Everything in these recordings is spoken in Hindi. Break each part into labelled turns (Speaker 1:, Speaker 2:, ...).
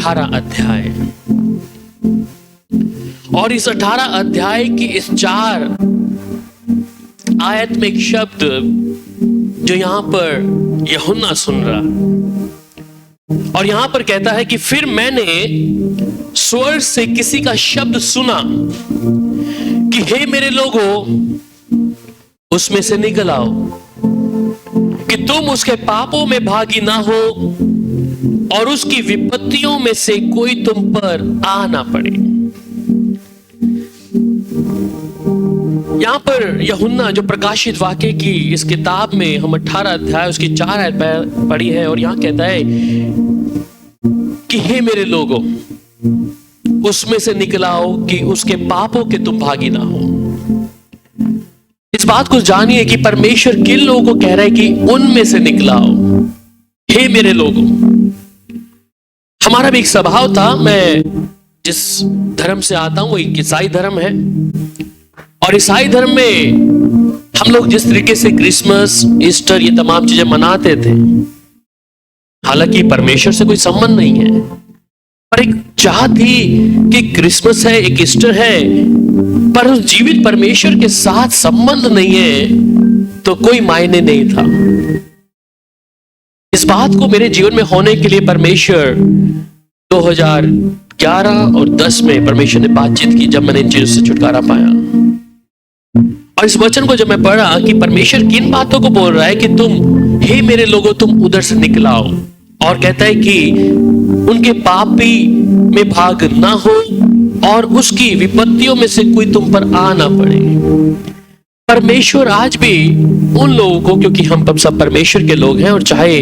Speaker 1: 18 अध्याय, और इस 18 अध्याय की इस 4 आयत में एक शब्द जो यहां पर यूहन्ना सुन रहा, और यहां पर कहता है कि फिर मैंने स्वर्ग से किसी का शब्द सुना कि हे मेरे लोगों, उसमें से निकल आओ कि तुम उसके पापों में भागी ना हो और उसकी विपत्तियों में से कोई तुम पर आ ना पड़े। यहां पर यूहन्ना जो प्रकाशित वाक्य की इस किताब में हम 18 अध्याय उसकी 4 आयत पढ़ी है, और यहां कहता है कि हे मेरे लोगों, उसमें से निकलाओ कि उसके पापों के तुम भागी ना हो। इस बात को जानिए कि परमेश्वर किन लोगों को कह रहा है कि उनमें से निकलाओ, हे मेरे लोगों। हमारा भी एक स्वभाव था, मैं जिस धर्म से आता हूं वो एक ईसाई धर्म है, और ईसाई धर्म में हम लोग जिस तरीके से क्रिसमस, ईस्टर, ये तमाम चीजें मनाते थे, हालांकि परमेश्वर से कोई संबंध नहीं है, पर एक चाह थी कि क्रिसमस है, एक ईस्टर है, पर उस जीवित परमेश्वर के साथ संबंध नहीं है तो कोई मायने नहीं था। इस बात को मेरे जीवन में होने के लिए परमेश्वर 2011 और 10 में परमेश्वर ने बातचीत की, जब मैंने इन चीजों से छुटकारा पाया। और इस वचन को जब मैं पढ़ा कि परमेश्वर किन बातों को बोल रहा है कि तुम, हे मेरे लोगों, तुम उधर से निकलाओ, और कहता है कि उनके पापी में भाग ना हो और उसकी विपत्तियों में से कोई तुम पर आ ना पड़े। परमेश्वर आज भी उन लोगों को, क्योंकि हम सब परमेश्वर के लोग हैं, और चाहे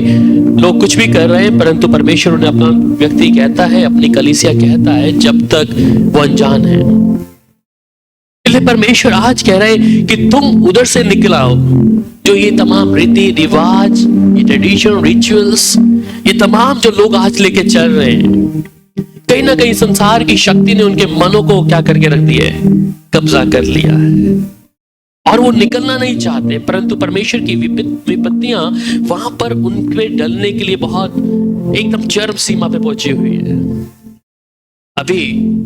Speaker 1: लोग कुछ भी कर रहे हैं, परंतु परमेश्वर उन्हें अपना व्यक्ति कहता है, अपनी कलीसिया कहता है, जब तक वो अनजान है। इसलिए परमेश्वर आज कह रहे हैं कि तुम उधर से निकलाओ, जो ये तमाम रीति रिवाज, ये ट्रेडिशन, रिचुअल्स, ये तमाम जो लोग आज लेके चल रहे हैं, कहीं ना कहीं संसार की शक्ति ने उनके मनों को क्या करके रख दिया है, कब्जा कर लिया है, और वो निकलना नहीं चाहते। परंतु परमेश्वर की विपत्तियां वहां पर उनके डलने के लिए बहुत एकदम चरम सीमा पे पहुंची हुई है। अभी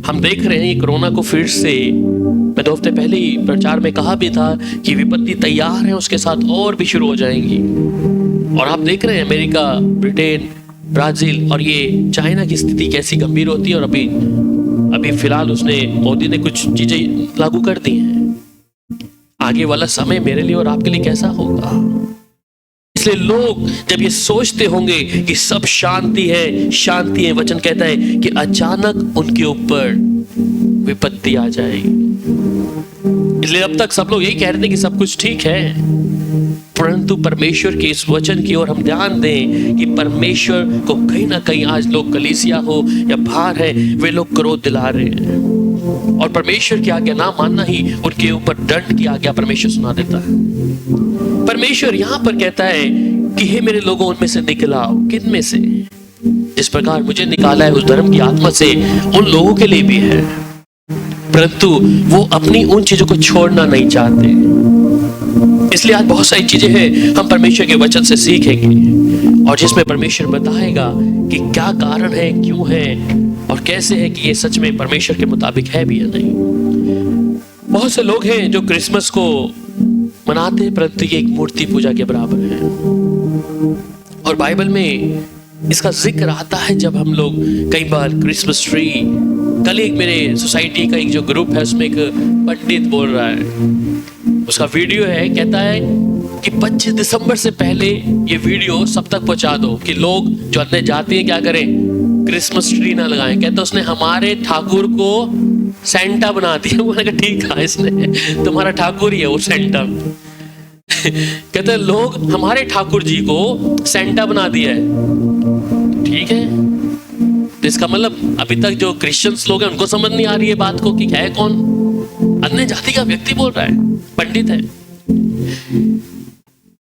Speaker 1: हम देख रहे हैं कोरोना को फिर से, मैं 2 हफ्ते पहले ही प्रचार में कहा भी था कि विपत्ति तैयार है, उसके साथ और भी शुरू हो जाएंगी। और आप देख रहे हैं अमेरिका, ब्रिटेन, ब्राजील और ये चाइना की स्थिति कैसी गंभीर होती है। और अभी फिलहाल मोदी ने कुछ चीजें लागू कर दी हैं। आगे वाला समय मेरे लिए और आपके लिए कैसा होगा? इसलिए लोग जब ये सोचते होंगे कि सब शांति है, वचन कहता है कि अचानक उनके ऊपर विपत्ति आ जाएगी। इसलिए अब तक सब लोग यही कह रहे थे कि सब कुछ ठीक है, परंतु परमेश्वर के इस वचन की ओर हम ध्यान दें कि परमेश्वर को कहीं ना कहीं आज लोग, कलीसिया हो या बाहर है, वे लोग क्रोध दिला रहे हैं, और परमेश्वर की आज्ञा ना मानना ही उनके ऊपर दंड की आज्ञा परमेश्वर सुना देता है। परमेश्वर यहां पर कहता है कि हे मेरे लोगों, उनमें से निकलाओ। किन में से? जिस प्रकार मुझे निकाला है उस धर्म की आत्मा से, उन लोगों के लिए भी है, परंतु वो अपनी उन चीजों को छोड़ना नहीं चाहते। इसलिए आज बहुत सारी चीजें हैं हम परमेश्वर के वचन से सीखेंगे, और जिसमें परमेश्वर बताएगा कि क्या कारण है, क्यों है, और कैसे है कि ये सच में परमेश्वर के मुताबिक है भी या नहीं। बहुत से लोग हैं जो क्रिसमस को मनाते हैं, परंतु ये एक मूर्ति पूजा के बराबर है। और बाइबल में इसका जिक्र आता है जब हम लोग कई बार क्रिसमस ट्री, कल एक मेरे सोसाइटी का एक जो ग्रुप है उसमें एक पंडित बोल रहा है, उसका वीडियो है, कहता है कि 25 दिसंबर से पहले ये वीडियो सब तक पहुंचा दो कि लोग जो अंदर जाते हैं क्या करें, क्रिसमस ट्री ना लगाएं। कहता उसने हमारे ठाकुर को सेंटा बना दिया। मैंने कहा ठीक है, इसने तुम्हारा ठाकुर ही है वो सेंटा। कहते लोग हमारे ठाकुर जी को सेंटा बना दिया है। ठीक है, तो इसका मतलब अभी तक जो क्रिश्चियंस लोग हैं उनको समझ नहीं आ रही है बात को कि है कौन, अन्य जाति का व्यक्ति बोल रहा है, पंडित है।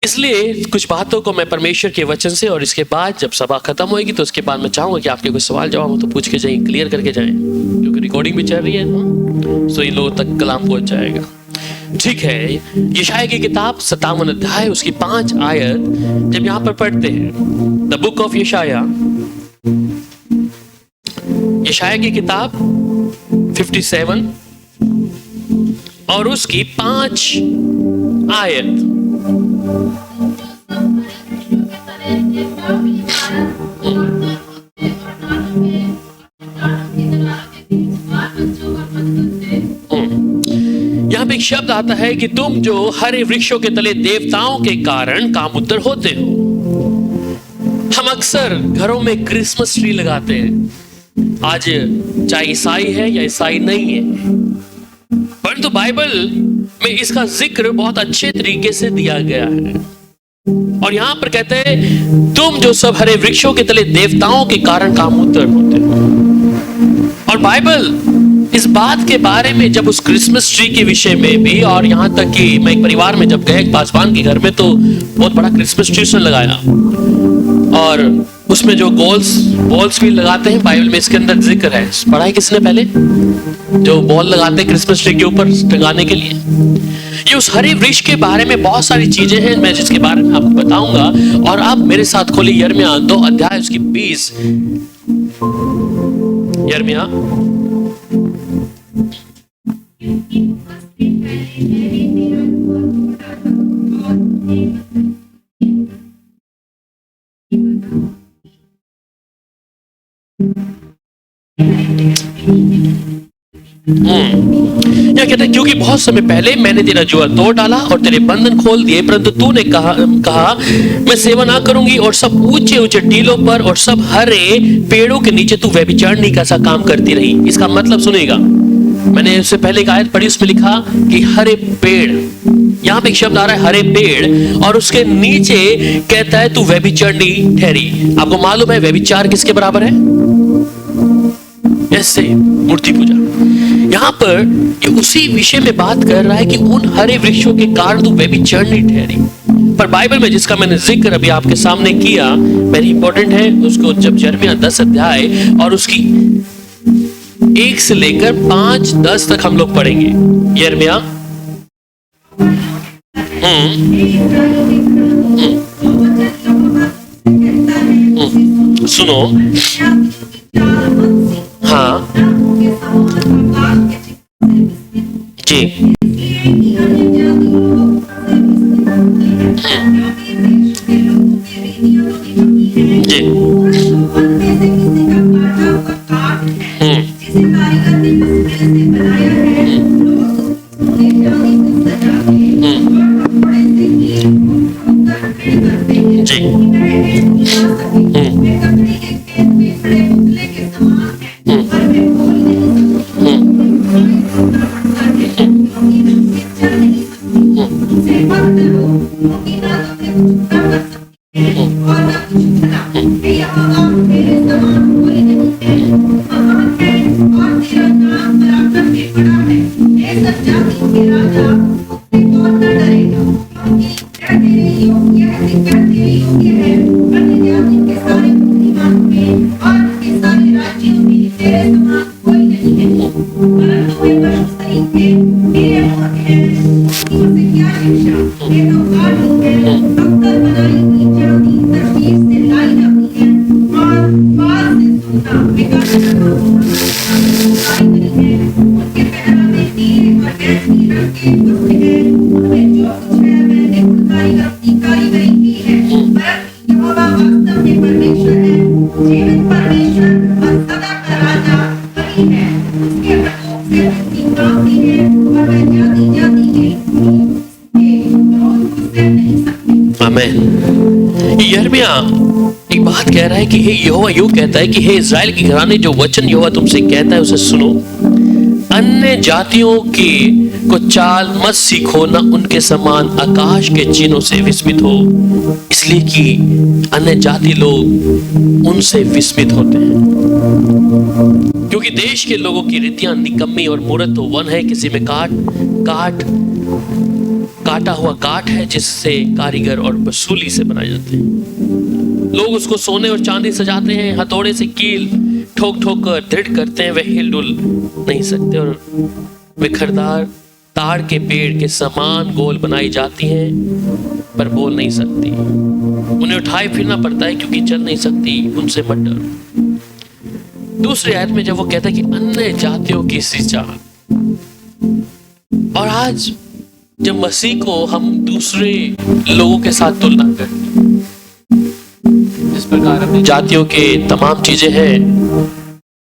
Speaker 1: इसलिए कुछ बातों को मैं परमेश्वर के वचन से, और इसके बाद जब सभा खत्म होगी तो उसके बाद मैं चाहूंगा कि आपके कोई सवाल जवाब हो तो पूछ के जाएं, क्लियर करके जाएं, क्योंकि रिकॉर्डिंग भी चल रही है तो इन लोगों तक कलाम पहुंच जाएगा। ठीक है, यशायाह की किताब 57 अध्याय उसकी 5 आयत जब यहां पर पढ़ते हैं, द बुक ऑफ यशायाह यशाया की किताब 57 और उसकी 5 आयत। यहाँ पे एक शब्द आता है कि तुम जो हरे वृक्षों के तले देवताओं के कारण कामुत्तर होते हो। हम अक्सर घरों में क्रिसमस ट्री लगाते हैं, आज चाहे ईसाई है या ईसाई नहीं है, परंतु बाइबल में इसका जिक्र बहुत अच्छे तरीके से दिया गया है। और यहां पर कहते हैं तुम जो सब हरे वृक्षों के तले देवताओं के कारण कामुत्तर होते हो। और बाइबल इस बात के बारे में जब उस क्रिसमस ट्री के विषय में भी, और यहां तक कि मैं एक परिवार में जब गए एक पासवान के घर में, तो बहुत बड़ा क्रिसमस ट्री उसने लगाया और उसमें जो बॉल्स भी लगाते हैं, बाइबल में इसके अंदर जिक्र है। पढ़ा है किसने पहले? जो बॉल लगाते हैं क्रिसमस ट्री के ऊपर टंगाने के लिए, ये उस हरे वृक्ष के बारे में बहुत सारी चीजें हैं मैं जिसके बारे में आपको बताऊंगा। और आप मेरे साथ खोलिए यिर्मयाह 2 अध्याय उसकी 20। यिर्मयाह क्या कहते हैं, क्योंकि बहुत समय पहले मैंने तेरा जुआ तोड़ डाला और तेरे बंधन खोल दिए, परंतु तूने कहा मैं सेवा ना करूंगी, और सब ऊंचे ऊंचे टीलों पर और सब हरे पेड़ों के नीचे तू व्यभिचारिणी का सा काम करती रही। इसका मतलब सुनेगा, मैंने इससे पहले एक आयत पढ़ी, उसमें लिखा कि हरे पेड़, यहां पे एक शब्द आ रहा है हरे पेड़, और उसके नीचे कहता है तू व्यभिचारिणी ठहरी। आपको मालूम है व्यभिचार किसके बराबर है? ऐसे मूर्ति पूजा। यहां पर ये उसी विषय में बात कर रहा है कि उन हरे वृक्षों के कारण तू व्यभिचारिणी ठहरी। पर बाइबल में जिसका मैंने जिक्र अभी आपके सामने किया, वेरी इंपॉर्टेंट है उसको, जब यिर्मयाह 10 अध्याय और उसकी 1 से लेकर 5-10 तक हम लोग पढ़ेंगे। यिर्मयाह सुनो, हाँ जी, जी, एक बात कह रहा है कि हे यहोवा यूं कहता है कि हे इज़राइल की घराने, जो वचन यहोवा तुमसे कहता है उसे सुनो। अन्य जातियों के को चाल मत सीखो, न उनके समान आकाश के चिन्हों से विस्मित हो, इसलिए कि अन्य जाति लोग उनसे विस्मित होते हैं। क्योंकि देश के लोगों की रीतियां निकम्मी और मूर्त, तो वन है किसी में काटा हुआ काठ है जिससे कारीगर और वसूली से बनाए जाते हैं। लोग उसको सोने और चांदी सजाते हैं, हथौड़े से कील ठोक ठोक कर दृढ़ करते हैं, वे हिलडुल नहीं सकते, और विखरदार ताड़ के पेड़ के समान गोल बनाई जाती हैं पर बोल नहीं सकती। उन्हें उठाए फिरना पड़ता है क्योंकि चल नहीं सकती, उनसे मत डरो। दूसरे आयत में जब वो कहता है कि अन्य जातियों की सी चाल, और आज जब मसीह को हम दूसरे लोगों के साथ तुलना करते हैं, जिस प्रकार अपनी जातियों के तमाम चीजें हैं,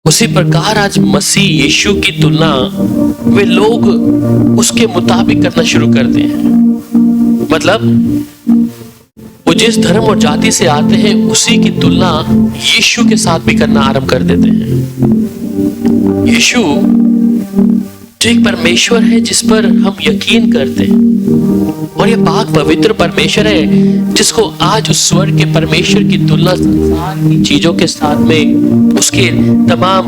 Speaker 1: उसी प्रकार आज मसीह यीशु की तुलना वे लोग उसके मुताबिक करना शुरू करते हैं। मतलब वो जिस धर्म और जाति से आते हैं उसी की तुलना यीशु के साथ भी करना आरंभ कर देते हैं। यीशु जो एक परमेश्वर है जिस पर हम यकीन करते हैं, और ये पाक पवित्र परमेश्वर है जिसको आज उस स्वर्ग के परमेश्वर की तुलना संसार की चीजों के साथ में उसके तमाम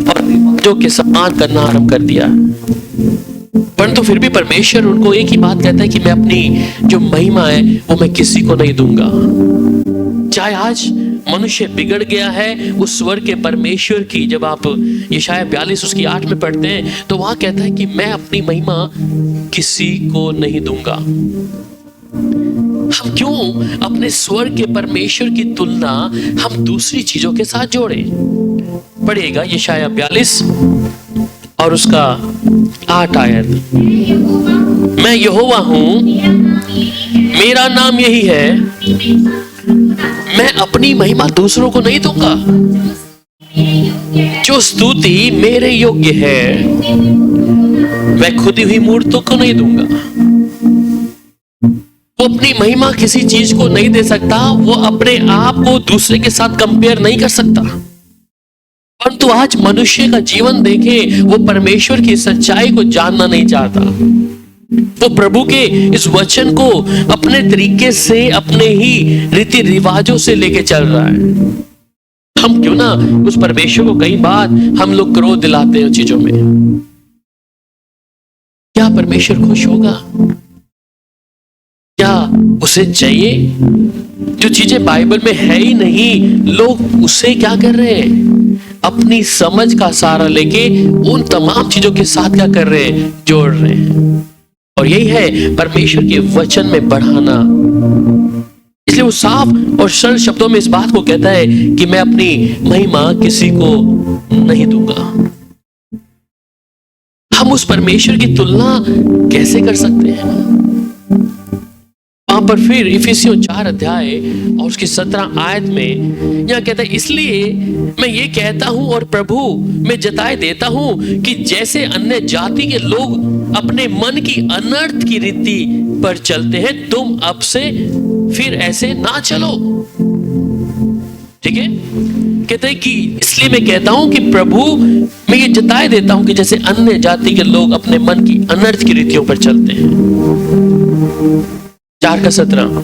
Speaker 1: और रिवाजों के समान करना आरंभ कर दिया। परंतु फिर भी परमेश्वर उनको एक ही बात कहता है कि मैं अपनी जो महिमा है वो मैं किसी को नहीं दूंगा। चाहे आज मनुष्य बिगड़ गया है उस स्वर्ग के परमेश्वर की, जब आप यशायाह 42 उसकी 8 में पढ़ते हैं तो वहां कहता है कि मैं अपनी महिमा किसी को नहीं दूंगा। हम क्यों अपने स्वर्ग के परमेश्वर की तुलना हम दूसरी चीजों के साथ जोड़ें? पढ़िएगा यशायाह 42 और उसका 8 आयत। मैं यहोवा हूं, मेरा नाम यही है, मैं अपनी महिमा दूसरों को नहीं दूंगा। जो स्तुति मेरे योग्य है मैं खुदी हुई मूर्तों को नहीं दूंगा। वो अपनी महिमा किसी चीज को नहीं दे सकता, वो अपने आप को दूसरे के साथ कंपेयर नहीं कर सकता। परंतु आज मनुष्य का जीवन देखे, वो परमेश्वर की सच्चाई को जानना नहीं चाहता। वो प्रभु के इस वचन को अपने तरीके से, अपने ही रीति रिवाजों से लेके चल रहा है। हम क्यों ना उस परमेश्वर को कई बार हम लोग क्रोध दिलाते हैं चीजों में। क्या परमेश्वर खुश होगा? क्या उसे चाहिए? जो चीजें बाइबल में है ही नहीं, लोग उसे क्या कर रहे हैं? अपनी समझ का सहारा लेके उन तमाम चीजों के साथ क्या कर रहे हैं? जोड़ रहे हैं। और यही है परमेश्वर के वचन में बढ़ाना। इसलिए वो साफ और सरल शब्दों में इस बात को कहता है कि मैं अपनी महिमा किसी को नहीं दूंगा। हम उस परमेश्वर की तुलना कैसे कर सकते हैं? वहां पर फिर इफिसियों 4 अध्याय और उसकी 17 आयत में यहां कहता है, इसलिए मैं ये कहता हूं और प्रभु में जताए देता हूं कि जैसे अन्य जाति के लोग अपने मन की अनर्थ की रीति पर चलते हैं, तुम अब से फिर ऐसे ना चलो। ठीक है, कहते हैं कि इसलिए मैं कहता हूं कि प्रभु मैं ये जताए देता हूं कि जैसे अन्य जाति के लोग अपने मन की अनर्थ की रीतियों पर चलते हैं। 4:17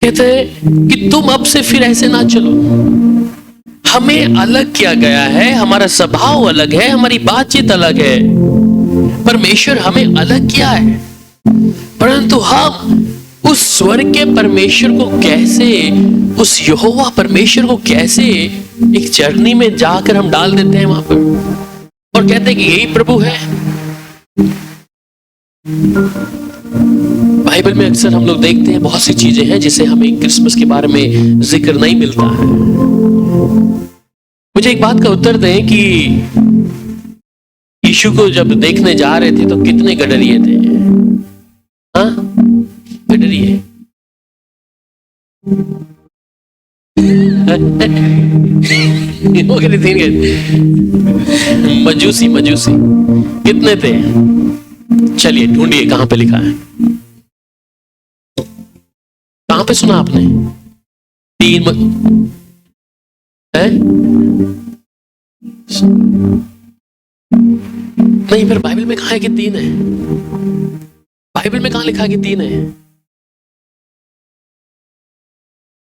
Speaker 1: कहते हैं कि तुम अब से फिर ऐसे ना चलो। हमें अलग किया गया है, हमारा स्वभाव अलग है, हमारी बातचीत अलग है। परमेश्वर हमें अलग किया है, परंतु हम उस स्वर्ग के परमेश्वर को कैसे, उस यहोवा परमेश्वर को कैसे एक जर्नी में जाकर हम डाल देते हैं वहां पर और कहते हैं कि यही प्रभु है। बाइबल में अक्सर हम लोग देखते हैं बहुत सी चीजें हैं जिसे हमें क्रिसमस के बारे में जिक्र नहीं मिलता है। मुझे एक बात का उत्तर दें कि यीशु को जब देखने जा रहे थे तो कितने गडरिए थे? हाँ, गडरिए। मजूसी कितने थे? चलिए ढूंढिए कहां पे लिखा है, कहां पे सुना आपने? 3 है? नहीं, फिर बाइबल में कहा है कि 3 है? बाइबल में कहां लिखा है कि 3 है?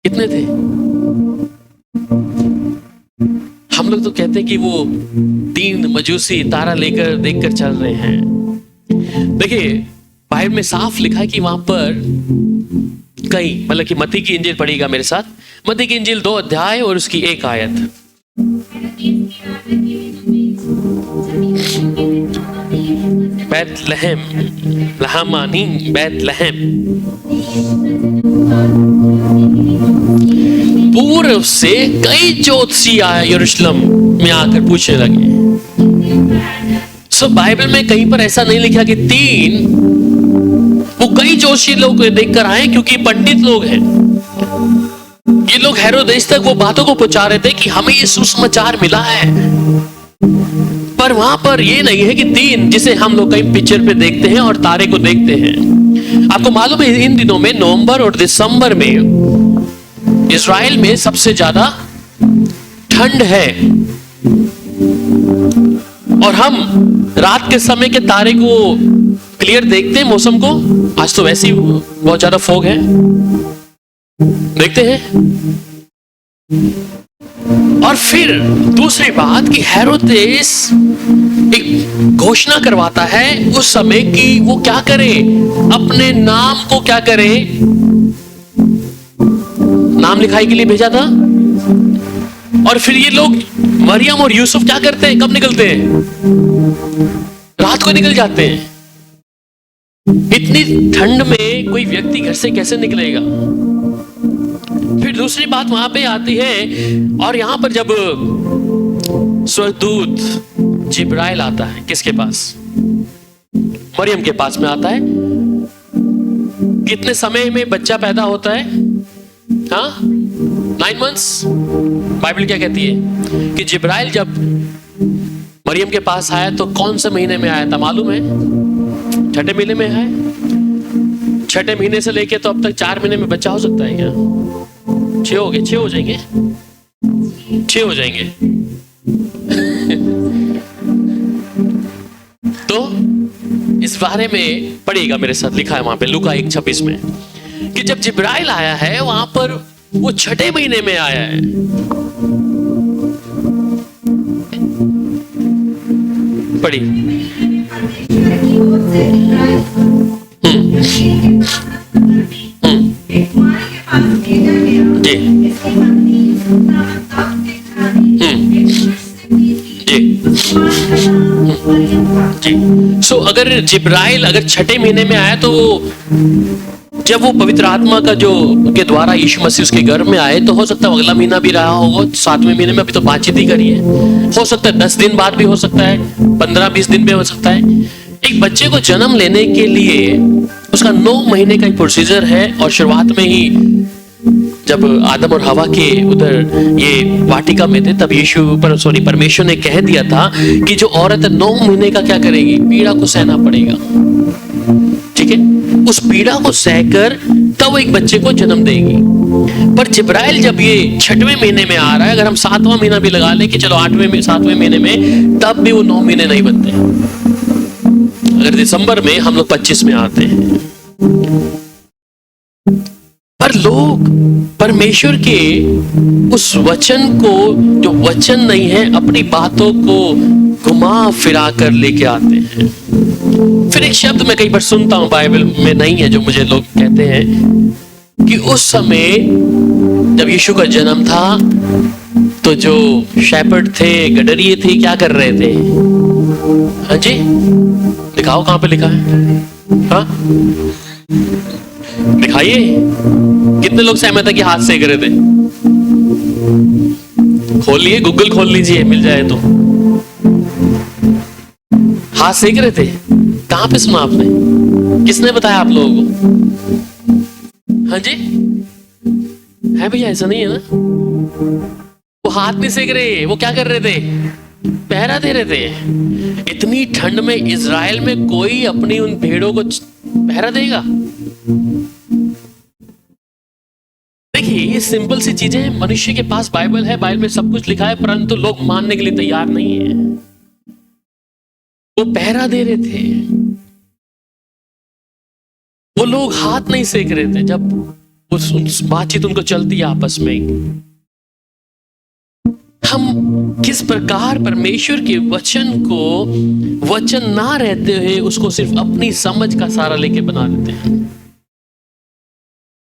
Speaker 1: कितने थे? हम लोग तो कहते हैं कि वो 3 मजूसी तारा लेकर देखकर चल रहे हैं। देखिए बाइबल में साफ लिखा है कि वहां पर कई, मतलब कि मत्ती की इंजील पढ़िएगा मेरे साथ, मत्ती की इंजील 2 अध्याय और उसकी 1 आयत। बैतलहम, लहामानी बैतलहम, पूर्व तरफ से कई ज्योतिषी आए यरूशलेम में आकर पूछने लगे। सो बाइबल में कहीं पर ऐसा नहीं लिखा कि 3, वो कई ज्योतिषी लोग देखकर आए, क्योंकि पंडित लोग हैं। ये लोग हेरोदेस तक वो बातों को पहुंचा रहे थे कि हमें ये सुसमाचार मिला है, पर वहां पर ये नहीं है कि 3 जिसे हम लोग कहीं पिक्चर पे देखते हैं और तारे को देखते हैं। आपको मालूम है इन दिनों में नवंबर और दिसंबर में इजराइल में सबसे ज्यादा ठंड है, और हम रात के समय के तारे को क्लियर देखते हैं मौसम को। आज तो वैसे ही बहुत ज्यादा फॉग है, देखते हैं। और फिर दूसरी बात कि हेरोदेस एक घोषणा करवाता है उस समय कि वो क्या करे, अपने नाम को क्या करे, नाम लिखाई के लिए भेजा था। और फिर ये लोग मरियम और यूसुफ क्या करते हैं, कब निकलते हैं, रात को निकल जाते हैं। इतनी ठंड में कोई व्यक्ति घर से कैसे निकलेगा। फिर दूसरी बात वहां पे आती है, और यहां पर जब स्वर्गदूत जिब्राइल आता है, किसके पास, मरियम के पास में आता है। कितने समय में बच्चा पैदा होता है, हाँ 9 मंथ्स। बाइबल क्या कहती है कि जिब्राइल जब मरियम के पास आया तो कौन से महीने में आया था मालूम है, 6ठे महीने में आया। 6ठे महीने से लेके तो अब तक 4 महीने में बच्चा हो सकता है क्या, 6 हो गए, 6 हो जाएंगे, 6 हो जाएंगे। तो इस बारे में पढ़िएगा मेरे साथ, लिखा है वहां पे लूका 1:26 में कि जब जिब्राइल आया है वहां पर वो 6ठे महीने में आया है। पढ़ी जी। सो अगर जिब्राइल अगर 6ठे महीने में आया तो जब वो पवित्र आत्मा का जो के द्वारा यीशु मसीह उसके घर में आए तो हो सकता है अगला महीना भी रहा होगा, 7वें महीने में। अभी तो बातचीत ही करी है, हो सकता है 10 दिन बाद भी हो सकता है, 15-20 दिन भी हो सकता है। एक बच्चे को जन्म लेने के लिए उसका 9 महीने का एक प्रोसीजर है। और शुरुआत में ही जब आदम और हवा के उधर ये वाटिका में थे तब परमेश्वर ने कह दिया था कि जो औरत 9 महीने का क्या करेगी, पीड़ा को सहना पड़ेगा। ठीक है, उस पीड़ा को सहकर तब एक बच्चे को जन्म देगी। पर जिब्राइल जब ये 6वें महीने में आ रहा है, अगर हम 7वां महीना भी लगा ले कि चलो 7वें महीने में, तब भी वो 9 महीने नहीं बनते। अगर दिसंबर में हम लोग 25 में आते हैं। पर लोग परमेश्वर के उस वचन को, जो वचन नहीं है, अपनी बातों को घुमा फिरा कर लेके आते हैं। फिर एक शब्द मैं कई बार सुनता हूं, बाइबल में नहीं है, जो मुझे लोग कहते हैं कि उस समय जब यीशु का जन्म था तो जो शेपर्ड थे, गडरिये थे, क्या कर रहे थे। हाँ जी, दिखाओ कहां पे लिखा है, हाँ दिखाइए। कितने लोग सहमत है कि हाथ सेक रहे थे। खोलिए, गूगल खोल लीजिए, मिल जाए तो। हाथ सेक रहे थे, कहां पे सुना आपने, किसने बताया आप लोगों को। हाँ जी, है भैया, ऐसा नहीं है ना। वो हाथ नहीं सेक रहे, वो क्या कर रहे थे, पहरा दे रहे थे। इतनी ठंड में इजराइल में कोई अपनी उन भेड़ों को पहरा देगा। देखिए, ये सिंपल सी चीजें, मनुष्य के पास बाइबल है, बाइबल में सब कुछ लिखा है, परंतु लोग मानने के लिए तैयार नहीं है। वो पहरा दे रहे थे, वो लोग हाथ नहीं सेक रहे थे जब उस बातचीत उनको चलती है आपस में। हम किस प्रकार परमेश्वर के वचन को वचन ना रहते हुए उसको सिर्फ अपनी समझ का सहारा लेके बना देते हैं,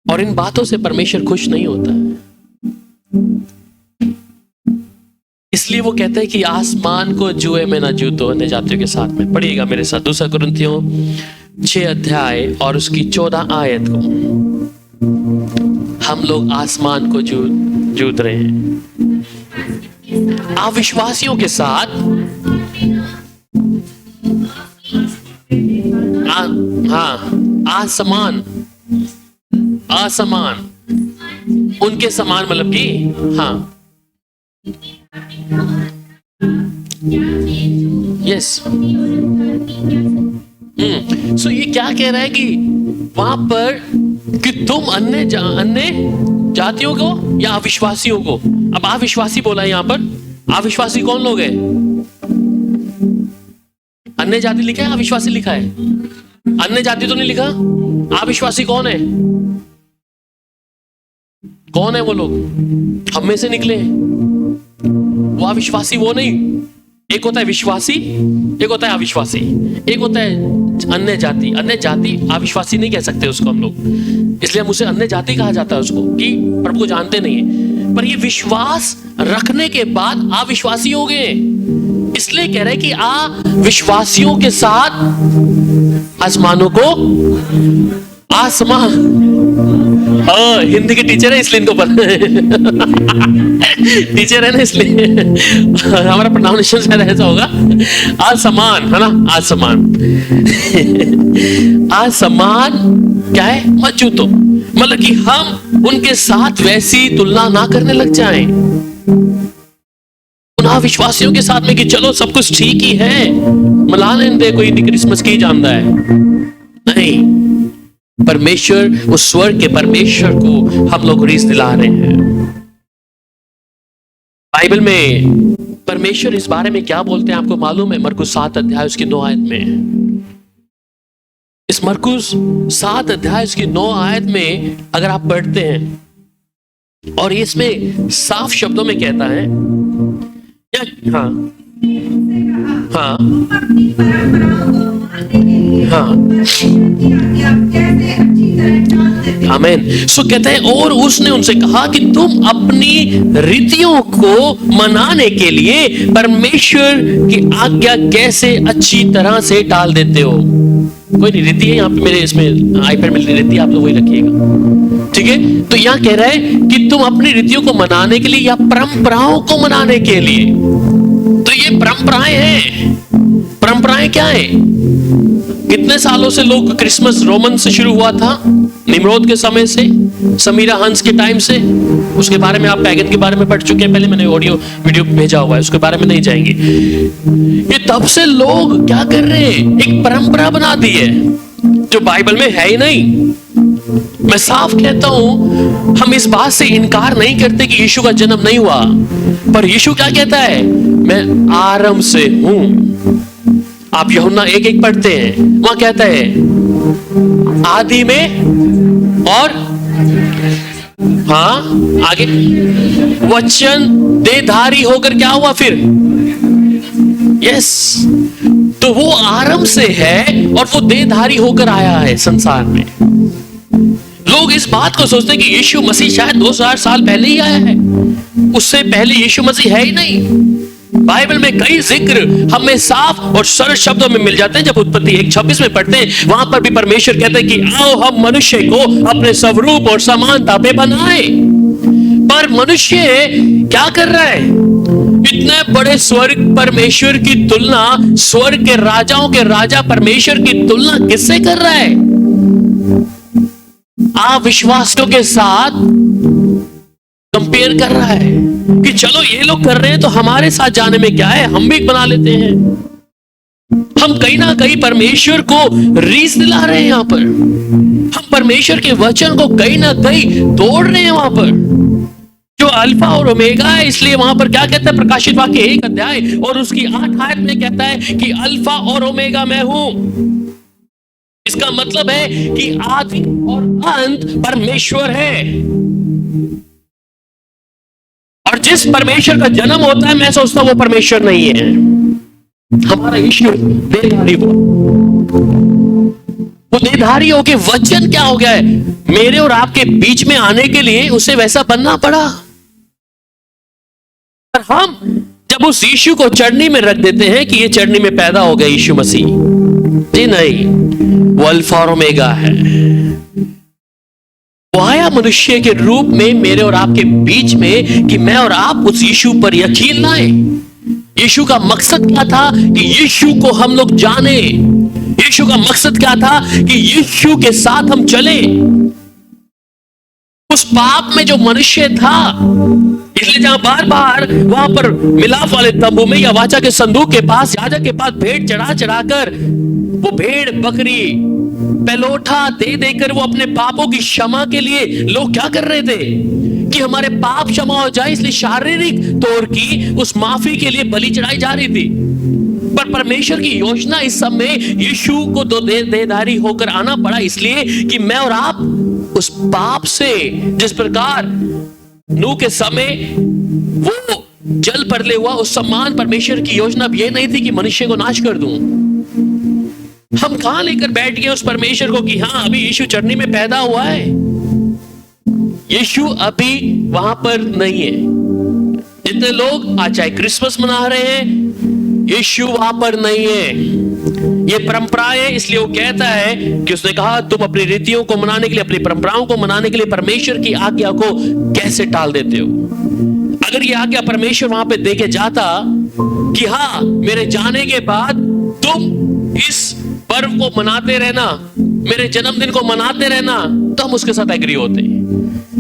Speaker 1: और इन बातों से परमेश्वर खुश नहीं होता है। इसलिए वो कहते हैं कि आसमान को जुए में ना जूतो, अन्य जातियों के साथ में। पढ़िएगा मेरे साथ 2 कुरिन्थियों 6 अध्याय और उसकी 14 आयत को। हम लोग आसमान को जूझ रहे हैं। अविश्वासियों के साथ असमान उनके समान, मतलब कि यस। सो ये क्या कह रहा है कि वहां पर कि तुम अन्य जातियों को या अविश्वासियों को, अब अविश्वासी बोला है यहां पर, अविश्वासी कौन लोग हैं? अन्य जाति लिखा है, अविश्वासी लिखा है? अन्य जाति तो नहीं लिखा। अविश्वासी कौन है? कौन है वो लोग? हम में से निकले हैं। वो अविश्वासी वो नहीं, एक होता है विश्वासी, एक होता है अविश्वासी, एक होता है अन्य जाति। अन्य जाति अविश्वासी नहीं कह सकते उसको हम लोग, इसलिए हम उसे अन्य जाति कहा जाता है उसको, कि प्रभु को जानते नहीं है। पर ये विश्वास रखने के बाद अविश्वासी हो गए, इसलिए कह रहे हैं कि अविश्वासियों के साथ आसमानों को आसमान। हिंदी के टीचर है इसलिए इनको पता है। टीचर है ना इसलिए हमारा प्रोनाउंसिएशन शायद ऐसा होगा। आसमान है ना, आसमान। आसमान क्या है? मत जूतो, मतलब कि हम उनके साथ वैसी तुलना ना करने लग जाएं विश्वासियों के साथ में कि चलो सब कुछ ठीक ही है, मना लेने दे, कोई क्रिसमस की जानता है। नहीं, परमेश्वर, उस स्वर्ग के परमेश्वर को हम लोग रीस दिला रहे हैं। बाइबल में परमेश्वर इस बारे में क्या बोलते हैं आपको मालूम है? मरकुस 7 अध्याय उसकी 9 आयत में। इस मरकुस 7 अध्याय उसकी 9 आयत में अगर आप पढ़ते हैं और इसमें साफ शब्दों में कहता है, हाँ हाँ हाँ, आमीन। सो कहते हैं, और उसने उनसे कहा कि तुम अपनी रीतियों को मनाने के लिए परमेश्वर की आज्ञा कैसे अच्छी तरह से टाल देते हो। कोई नहीं, रीति है यहाँ पे मेरे इसमें आईपैड में रीति, आप लोग वही रखिएगा, ठीक है। तो यहाँ कह रहा है कि तुम अपनी रीतियों को मनाने के लिए या परंपराओं को मनाने के लिए। तो ये परंपराएं हैं। परंपराएं क्या है? कितने सालों से लोग क्रिसमस रोमन से शुरू हुआ था, निम्रोद के समय से, समीरा हंस के टाइम से। उसके बारे में आप पैगन के बारे में पढ़ चुके हैं, पहले मैंने ऑडियो वीडियो भेजा हुआ है, उसके बारे में नहीं जाएंगे। ये तब से लोग क्या कर रहे हैं? एक परंपरा बना दी है जो बाइबल में है ही नहीं। मैं साफ कहता हूं, हम इस बात से इनकार नहीं करते कि यीशु का जन्म नहीं हुआ, पर यीशु क्या कहता है? मैं आरंभ से हूं। आप यूहन्ना 1:1 पढ़ते हैं, वहां कहता है आदि में, और हाँ आगे, वचन देहधारी होकर क्या हुआ फिर? यस, तो वो आरंभ से है और वो देहधारी होकर आया है संसार में। लोग इस बात को सोचते हैं कि यीशु मसीह शायद 2000 साल पहले ही आया है, उससे पहले यीशु मसीह है ही नहीं। बाइबल में कई जिक्र हमें साफ और सरल शब्दों में मिल जाते हैं। जब उत्पत्ति 1:26 में पढ़ते हैं, वहां पर भी परमेश्वर कहते हैं कि आओ हम मनुष्य को अपने स्वरूप और समानता पे बनाए। पर मनुष्य क्या कर रहा है? इतने बड़े स्वर्ग परमेश्वर की तुलना, स्वर्ग के राजाओं के राजा परमेश्वर की तुलना किससे कर रहा है? अविश्वासियों के साथ कंपेयर कर रहा है कि चलो ये लोग कर रहे हैं तो हमारे साथ जाने में क्या है, हम भी बना लेते हैं। हम कहीं ना कहीं परमेश्वर को रीस दिला रहे हैं। यहां पर हम परमेश्वर के वचन को कहीं ना कहीं तोड़ रहे हैं। वहां पर जो अल्फा और ओमेगा है, इसलिए वहां पर क्या कहता है? प्रकाशित वाक्य 1 अध्याय और उसकी 8 आयत में कहता है कि अल्फा और ओमेगा मैं हूं। इसका मतलब है कि आदि और अंत परमेश्वर है। और जिस परमेश्वर का जन्म होता है, मैं सोचता हूं वो परमेश्वर नहीं है। हमारा यीशु देहधारी हुआ, वो देहधारी हो के वचन क्या हो गया है? मेरे और आपके बीच में आने के लिए उसे वैसा बनना पड़ा। पर हम जब उस यीशु को चढ़नी में रख देते हैं कि ये चढ़नी में पैदा हो गया यीशु मसीह, जी नहीं, वो अल्फा और ओमेगा है। वो आया मनुष्य के रूप में मेरे और आपके बीच में कि मैं और आप उस यीशु पर यकीन लाए। यीशु का मकसद क्या था कि यीशु को हम लोग जाने। यीशु का मकसद क्या था कि यीशु के साथ हम चले। उस पाप में जो मनुष्य था, इसलिए जहां बार बार वहां पर मिलाप वाले तंबू में या वाचा के संदूक के पास, याजक के पास भेंट चढ़ा चढ़ाकर, वो भेड़ बकरी पलोठा दे देकर वो अपने पापों की क्षमा के लिए लोग क्या कर रहे थे कि हमारे पाप क्षमा हो जाए, इसलिए शारीरिक तौर की उस माफी के लिए बलि चढ़ाई जा रही थी। पर परमेश्वर की योजना इस समय यीशु को तो देहधारी होकर आना पड़ा, इसलिए कि मैं और आप उस पाप से, जिस प्रकार नूह के समय वो जल परले हुआ, उस समान परमेश्वर की योजना अब ये नहीं थी कि मनुष्य को नाश कर दूं। हम कहां लेकर बैठ गए उस परमेश्वर को कि हाँ अभी यीशु चरनी में पैदा हुआ है। यीशु अभी वहां पर नहीं है। जितने लोग आज चाहे क्रिसमस मना रहे हैं, यीशु वहां पर नहीं है। ये परंपराएं, इसलिए वो कहता है कि उसने कहा तुम अपनी रीतियों को मनाने के लिए, अपनी परंपराओं को मनाने के लिए परमेश्वर की आज्ञा को कैसे टाल देते हो। अगर ये आज्ञा परमेश्वर वहां पे देके जाता कि हाँ मेरे जाने के बाद तुम इस पर्व को मनाते रहना, मेरे जन्मदिन को मनाते रहना, तो हम उसके साथ एग्री होते।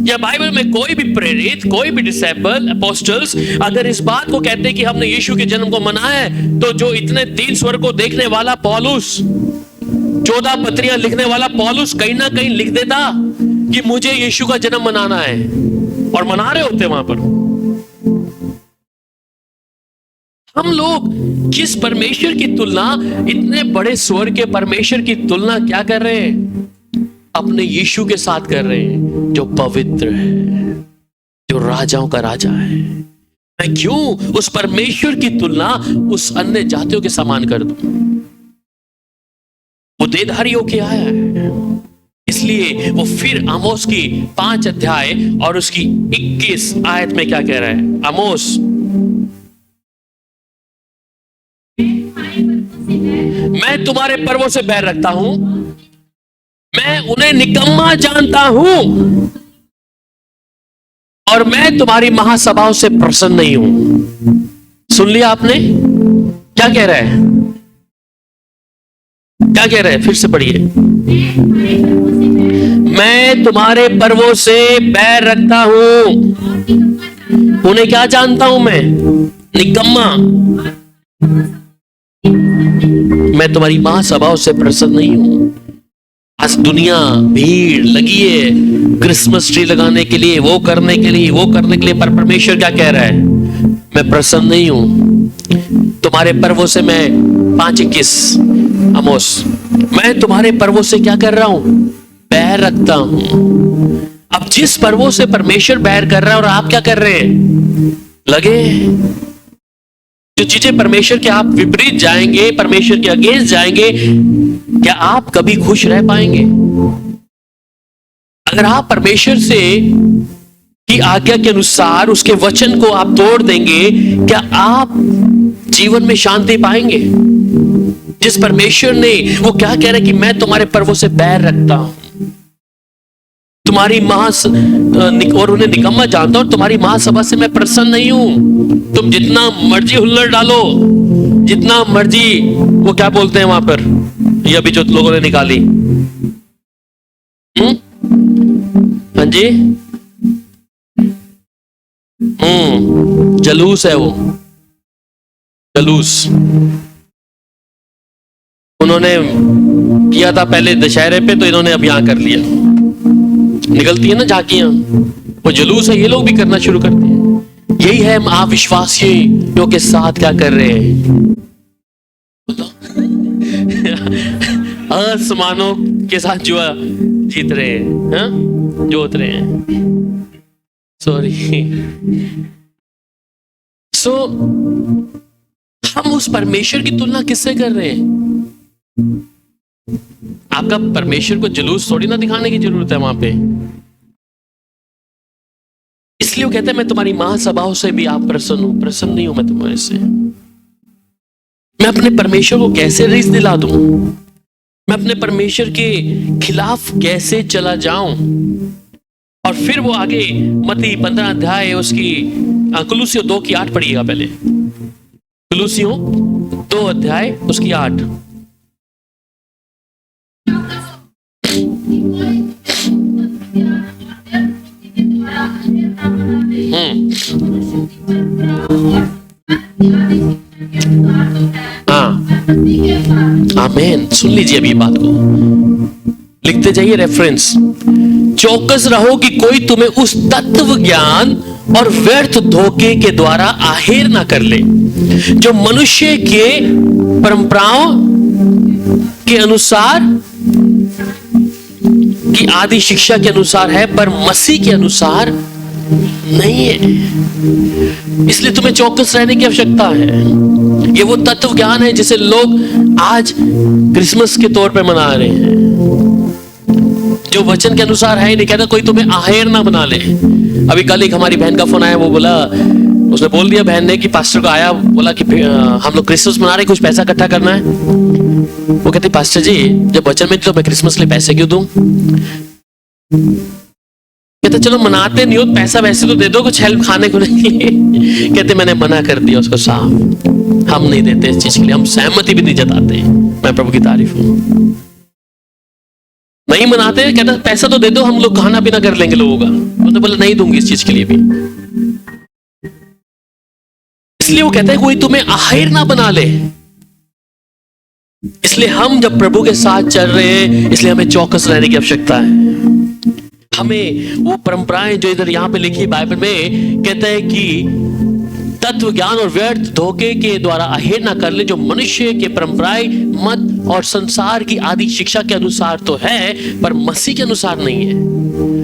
Speaker 1: या बाइबल में कोई भी प्रेरित, कोई भी डिसाइपल, अपोस्टल्स अगर इस बात को कहते हैं कि हमने यीशु के जन्म को मनाया है, तो जो इतने 3 स्वर को देखने वाला पौलुस, 14 पत्रियां लिखने वाला पौलुस कहीं ना कहीं लिख देता कि मुझे यीशु का जन्म मनाना है, और मना रहे होते वहां पर। हम लोग किस परमेश्वर की तुलना, इतने बड़े स्वर के परमेश्वर की तुलना क्या कर रहे हैं? अपने यीशु के साथ कर रहे हैं, जो पवित्र है, जो राजाओं का राजा है। मैं क्यों उस परमेश्वर की तुलना उस अन्य जातियों के समान कर दूं? वो देहधारी होके आया है, इसलिए वो फिर आमोस की 5 अध्याय और उसकी 21 आयत में क्या कह रहा है? आमोस, मैं तुम्हारे पर्वों से बैर रखता हूं, मैं उन्हें निकम्मा जानता हूं, और मैं तुम्हारी महासभाओं से प्रसन्न नहीं हूं। सुन लिया आपने क्या कह रहा है? क्या कह रहे हैं? फिर से पढ़िए। मैं तुम्हारे पर्वों से बैर रखता हूं, उन्हें क्या जानता हूं? मैं निकम्मा। मैं तुम्हारी महासभाओं से प्रसन्न नहीं हूं। आज दुनिया भीड़ लगी है क्रिसमस ट्री लगाने के लिए, वो करने के लिए, वो करने के लिए, पर परमेश्वर क्या कह रहा है? मैं प्रसन्न नहीं हूं तुम्हारे पर्वों से। मैं 5:21 आमोस, मैं तुम्हारे पर्वों से क्या कर रहा हूं? बैर रखता हूं। अब जिस पर्वों से परमेश्वर बैर कर रहा है और आप क्या कर रहे हैं? लगे जो चीजें परमेश्वर के आप विपरीत जाएंगे, परमेश्वर के अगेंस्ट जाएंगे, क्या आप कभी खुश रह पाएंगे? अगर आप परमेश्वर से की आज्ञा के अनुसार उसके वचन को आप तोड़ देंगे, क्या आप जीवन में शांति पाएंगे? जिस परमेश्वर ने, वो क्या कह रहा है कि मैं तुम्हारे पर्वों से बैर रखता हूं, तुम्हारी और उन्हें निकम्मा जानता हूं, और तुम्हारी महासभा से मैं प्रसन्न नहीं हूं। तुम जितना मर्जी हुल्लड़ डालो, जितना मर्जी, वो क्या बोलते हैं वहां पर, ये अभी जो लोगों ने निकाली, हाँ जी, जलूस है वो, जलूस उन्होंने किया था पहले दशहरे पे, तो इन्होंने अब यहां कर लिया। निकलती है ना झांकियां, वो जुलूस है, ये लोग भी करना शुरू करते हैं। यही है हम अविश्वासियों के साथ क्या कर रहे हैं? आसमानों के साथ जुआ जीत रहे हैं, हाँ? जोत रहे हैं। सॉरी। हम उस परमेश्वर की तुलना किससे कर रहे हैं? आपका परमेश्वर को जुलूस थोड़ी ना दिखाने की जरूरत है वहां पे। इसलिए वो कहते हैं मैं तुम्हारी महासभाओं से भी आप प्रसन्न नहीं हूं मैं तुम्हारे से। मैं अपने परमेश्वर को कैसे रीस दिला दूं? मैं अपने परमेश्वर के खिलाफ कैसे चला जाऊं? और फिर वो आगे मत्ती 15 अध्याय उसकी कुलुसियों 2 की 8 पढ़िएगा पहले। कुलुसियों 2 अध्याय उसकी 8। हाँ, आमीन। सुन लीजिए अभी बात को, लिखते जाइए रेफरेंस। चौकस रहो कि कोई तुम्हें उस तत्व ज्ञान और व्यर्थ धोखे के द्वारा आहेर ना कर ले, जो मनुष्य के परंपराओं के अनुसार की आदि शिक्षा के अनुसार है, पर मसीह के अनुसार नहीं है। इसलिए तुम्हें चौकस रहने की आवश्यकता है। ये वो तत्व ज्ञान है जिसे लोग आज क्रिसमस के तौर पर मना रहे हैं, जो वचन के अनुसार है। नहीं कहता कोई तुम्हें आहेर ना बना ले। अभी कल एक हमारी बहन का फोन आया, वो बोला, उसने बोल दिया बहन ने कि पास्टर को आया, बोला कि हम लोग क्रिसमस मना रहे, कुछ पैसा इकट्ठा करना है। वो कहते पास्टर जी जब वचन में तो मैं क्रिसमस के लिए पैसे क्यों दूं? कहते चलो मनाते नहीं हो, पैसा वैसे तो दे दो, कुछ हेल्प खाने को नहीं। कहते मैंने मना कर दिया उसको साफ, हम नहीं देते इस चीज के लिए, हम सहमति भी नहीं जताते। मैं प्रभु की तारीफ हूं, नहीं मनाते। कहता पैसा तो दे दो, हम लोग खाना पीना कर लेंगे लोगों का। उसने बोला नहीं दूंगी इस चीज के लिए भी। इसलिए वो कहता है कोई तुम्हें आहेर ना बना ले। इसलिए हम जब प्रभु के साथ चल रहे हैं, इसलिए हमें चौकस रहने की आवश्यकता है। हमें वो परंपराएं जो इधर यहां पे लिखी बाइबल में, कहता है कि तत्व ज्ञान और व्यर्थ धोखे के द्वारा आहेर ना कर ले, जो मनुष्य के परंपराएं मत और संसार की आदि शिक्षा के अनुसार तो है, पर मसीह के अनुसार नहीं है।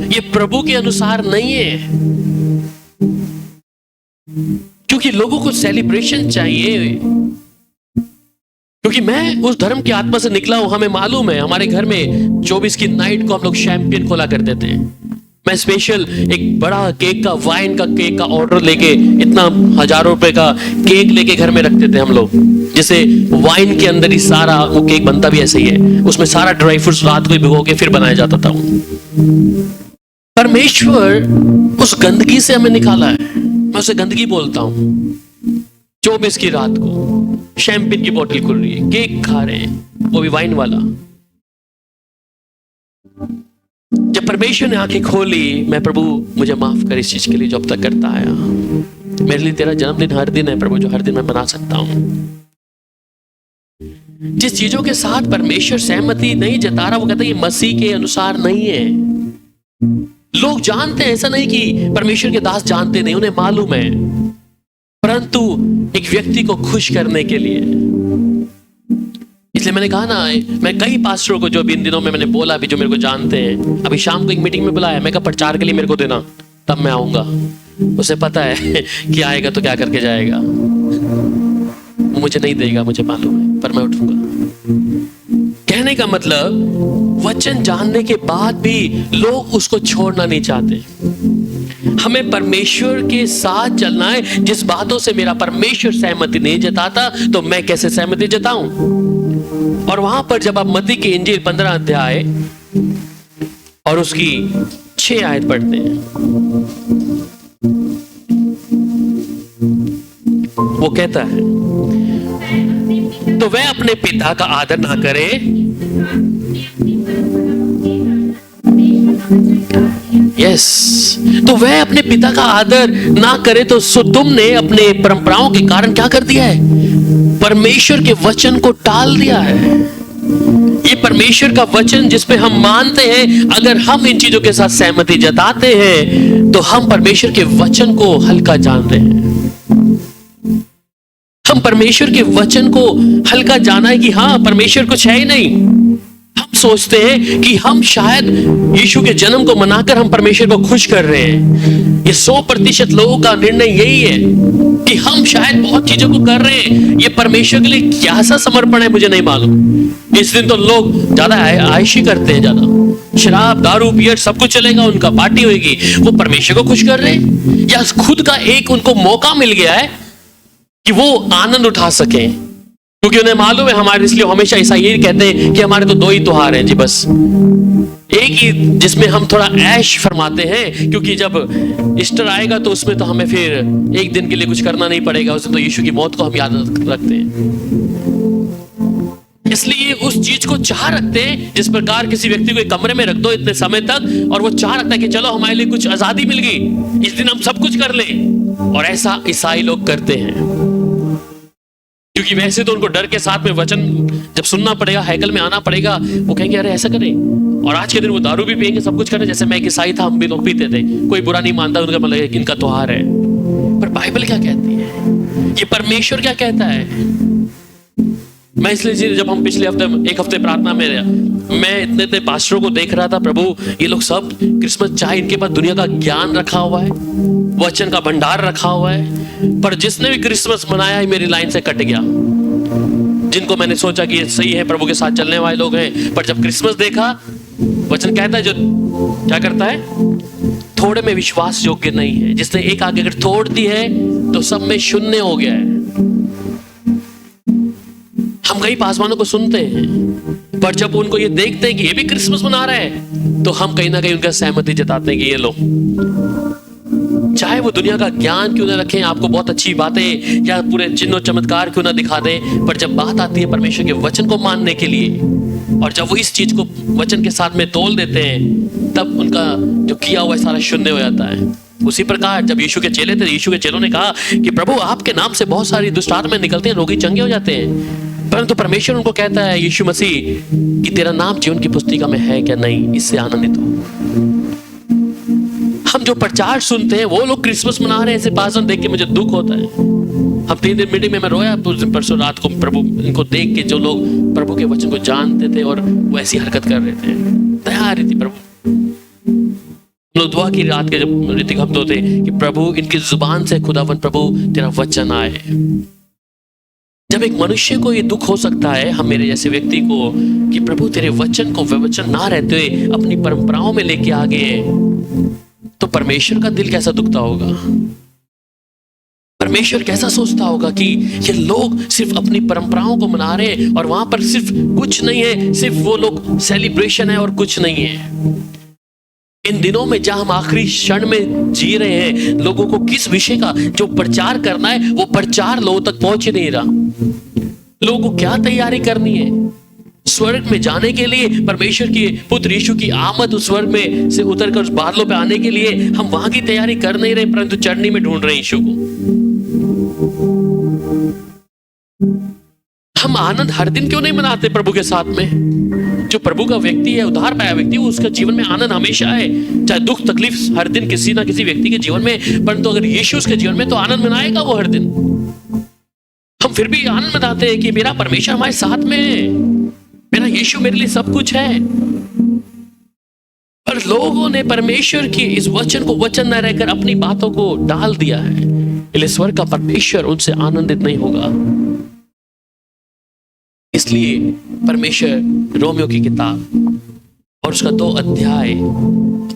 Speaker 1: ये प्रभु के अनुसार नहीं है। क्योंकि लोगों को सेलिब्रेशन चाहिए, क्योंकि मैं उस धर्म की आत्मा से निकला हूं। हमें मालूम है हमारे घर में 24 की नाइट को हम लोग शैंपियन खोला करते थे। मैं स्पेशल एक बड़ा केक का, वाइन का केक का ऑर्डर लेके, इतना हजारों रुपए का केक लेके घर में रखते थे हम लोग, जिसे वाइन के अंदर ही सारा वो केक बनता भी ऐसे ही है, उसमें सारा ड्राई फ्रूट्स रात को भिगो के फिर बनाया जाता था। परमेश्वर उस गंदगी से हमें निकाला है। मैं उसे गंदगी बोलता हूं। 24 की रात को शैंपेन की बोतल खुल रही है, केक खा रहे हैं, वो भी वाइन वाला। जब परमेश्वर ने आंखें खोली, मैं प्रभु मुझे माफ कर इस चीज के लिए जो अब तक करता आया। मेरे लिए तेरा जन्मदिन हर दिन है प्रभु, जो हर दिन मैं मना सकता हूं। जिस चीजों के साथ परमेश्वर सहमति नहीं जता रहा, वो कहता है ये मसीह के अनुसार नहीं है। लोग जानते हैं, ऐसा नहीं कि परमेश्वर के दास जानते नहीं, उन्हें मालूम है, परंतु एक व्यक्ति को खुश करने के लिए। इसलिए मैंने कहा ना, मैं कई पास्टरों को जो भी इन दिनों में मैंने बोला भी, जो मेरे को जानते हैं, अभी शाम को एक मीटिंग में बुलाया। मैं कहा प्रचार के लिए मेरे को देना, तब मैं आऊंगा। उसे पता है कि आएगा तो क्या करके जाएगा। वो मुझे नहीं देगा, मुझे मालूम है, पर मैं उठूंगा। कहने का मतलब वचन जानने के बाद भी लोग उसको छोड़ना नहीं चाहते। हमें परमेश्वर के साथ चलना है। जिस बातों से मेरा परमेश्वर सहमति नहीं जताता, तो मैं कैसे सहमति जताऊं? और वहां पर जब आप मत्ती की इंजील 15 अध्याय और उसकी 6 आयत पढ़ते हैं, वो कहता है तो वह अपने पिता का आदर ना करे, यस, तो वह अपने पिता का आदर ना करे, तो तुमने अपने परंपराओं के कारण क्या कर दिया है? परमेश्वर के वचन को टाल दिया है। ये परमेश्वर का वचन जिस पे हम मानते हैं, अगर हम इन चीजों के साथ सहमति जताते हैं, तो हम परमेश्वर के वचन को हल्का जान रहे हैं। हम परमेश्वर के वचन को हल्का जाना है कि हाँ परमेश्वर कुछ है ही नहीं। हम सोचते हैं कि हम शायद यीशु के जन्म को मनाकर हम परमेश्वर को खुश कर रहे हैं। ये 100% लोगों का निर्णय यही है कि हम शायद बहुत चीजों को कर रहे हैं। ये परमेश्वर के लिए क्या सा समर्पण है मुझे नहीं मालूम। इस दिन तो लोग ज्यादा आयशी करते हैं, ज्यादा शराब दारू बियर सब कुछ चलेगा, उनका पार्टी होगी। वो परमेश्वर को खुश कर रहे हैं या खुद का एक उनको मौका मिल गया है कि वो आनंद उठा सकें। क्योंकि उन्हें मालूम है हमारे, इसलिए हमेशा ऐसा यही कहते हैं कि हमारे तो 2 ही त्योहार हैं जी, बस एक ही जिसमें हम थोड़ा ऐश फरमाते हैं, क्योंकि जब ईस्टर आएगा तो उसमें तो हमें फिर एक दिन के लिए कुछ करना नहीं पड़ेगा, उसमें तो यीशु की मौत को हम याद रखते हैं। इसलिए उस चीज को चाह रखते हैं जिस प्रकार किसी व्यक्ति को एक कमरे में रख दो इतने समय तक और वो चाह रखता है कि चलो हमारे लिए कुछ आजादी मिल गई, इस दिन हम सब कुछ कर लें। और ऐसा ईसाई लोग करते हैं, क्योंकि वैसे तो उनको डर के साथ में वचन जब सुनना पड़ेगा, हैकल में आना पड़ेगा, वो कहेंगे अरे ऐसा करें। और आज के दिन वो दारू भी पियेंगे, सब कुछ करें। जैसे मैं एक ईसाई था, हम भी लोग पीते थे, कोई बुरा नहीं मानता, उनका मतलब इनका त्योहार है। पर बाइबल क्या कहती है, ये परमेश्वर क्या कहता है? मैं इसलिए जब हम पिछले हफ्ते, एक हफ्ते प्रार्थना में मैं इतने पास्टरों को देख रहा था, प्रभु ये लोग सब क्रिसमस, चाहे इनके पास दुनिया का ज्ञान रखा हुआ है, वचन का भंडार रखा हुआ है, पर जिसने भी क्रिसमस मनाया मेरी लाइन से कट गया। जिनको मैंने सोचा कि ये सही है, प्रभु के साथ चलने वाले लोग हैं, पर जब क्रिसमस देखा, वचन कहता है जो क्या करता है, थोड़े में विश्वास योग्य नहीं है। जिसने एक आगे अगर तोड़ दी है तो सब में शून्य हो गया है। हम कई पासवानों को सुनते हैं, पर जब उनको ये देखते हैं कि ये भी क्रिसमस मना रहे हैं, तो हम कहीं ना कहीं उनका सहमति जताते हैं कि ये लो, चाहे वो दुनिया का ज्ञान क्यों ना रखें, आपको बहुत अच्छी बातें या पूरे चिन्ह चमत्कार क्यों ना दिखा दें, पर जब बात आती है परमेश्वर के वचन को मानने के लिए, और जब वो इस चीज को वचन के साथ में तोल देते हैं, तब उनका जो किया हुआ सारा शून्य हो जाता है। उसी प्रकार जब यीशु के चेले थे, यीशु के चेलों ने कहा कि प्रभु आपके नाम से बहुत सारी दुष्ट आत्माएं निकलती हैं, रोगी चंगे हो जाते हैं, परंतु परमेश्वर उनको कहता है, यीशु मसीह, कि तेरा नाम जीवन की पुस्तिका में है क्या नहीं, इससे आनंदित हो। हम जो प्रचार सुनते हैं, वो लोग क्रिसमस मना रहे हैं, ऐसे भाषण देख के मुझे दुख होता है। हम 3 दिन मीटिंग में मैं रोया उस दिन, परसों रात को, प्रभु इनको देख के, जो लोग प्रभु के वचन को जानते थे और वो ऐसी हरकत कर रहे थे, दया आ रही थी। प्रभु लोग दुआ की रात के जब ऋतिक हफ्ते होते कि प्रभु इनकी जुबान से खुदावन प्रभु तेरा वचन आए। जब एक मनुष्य को ये दुख हो सकता है, हम मेरे जैसे व्यक्ति को, कि प्रभु तेरे वचन को वचन ना रहते हुए अपनी परंपराओं में लेके आ गए, तो परमेश्वर का दिल कैसा दुखता होगा? परमेश्वर कैसा सोचता होगा कि ये लोग सिर्फ अपनी परंपराओं को मना रहे हैं और वहां पर सिर्फ कुछ नहीं है, सिर्फ वो लोग सेलिब्रेशन है और कुछ नहीं है। इन दिनों में जहां हम आखिरी क्षण में जी रहे हैं, लोगों को किस विषय का जो प्रचार करना है, वो प्रचार लोगों तक पहुंच ही नहीं रहा। लोगों को क्या तैयारी करनी है? स्वर्ग में जाने के लिए, परमेश्वर के पुत्र यीशु की आमद उस स्वर्ग में से उतरकर उस बादलों पे आने के लिए हम वहां की तैयारी कर नहीं रहे, परंतु चढ़नी में ढूंढ रहे यीशु को। हम आनंद हर दिन क्यों नहीं मनाते प्रभु के साथ में? जो प्रभु का व्यक्ति है, उद्धार पाया व्यक्ति, उसका जीवन में आनंद हमेशा है, चाहे दुख तकलीफ हर दिन किसी ना किसी व्यक्ति के जीवन में, परंतु अगर यीशु उसके जीवन में, तो आनंद मनाएगा वो हर दिन। हम फिर भी आनंद मनाते हैं कि मेरा परमेश्वर हमारे साथ में है, मेरा यीशु मेरे लिए सब कुछ है। पर लोगों ने परमेश्वर की इस वचन को वचन न रहकर अपनी बातों को डाल दिया है, इसलिए स्वर्ग का परमेश्वर उनसे आनंदित नहीं होगा। इसलिए परमेश्वर रोमियो की किताब और उसका 2 अध्याय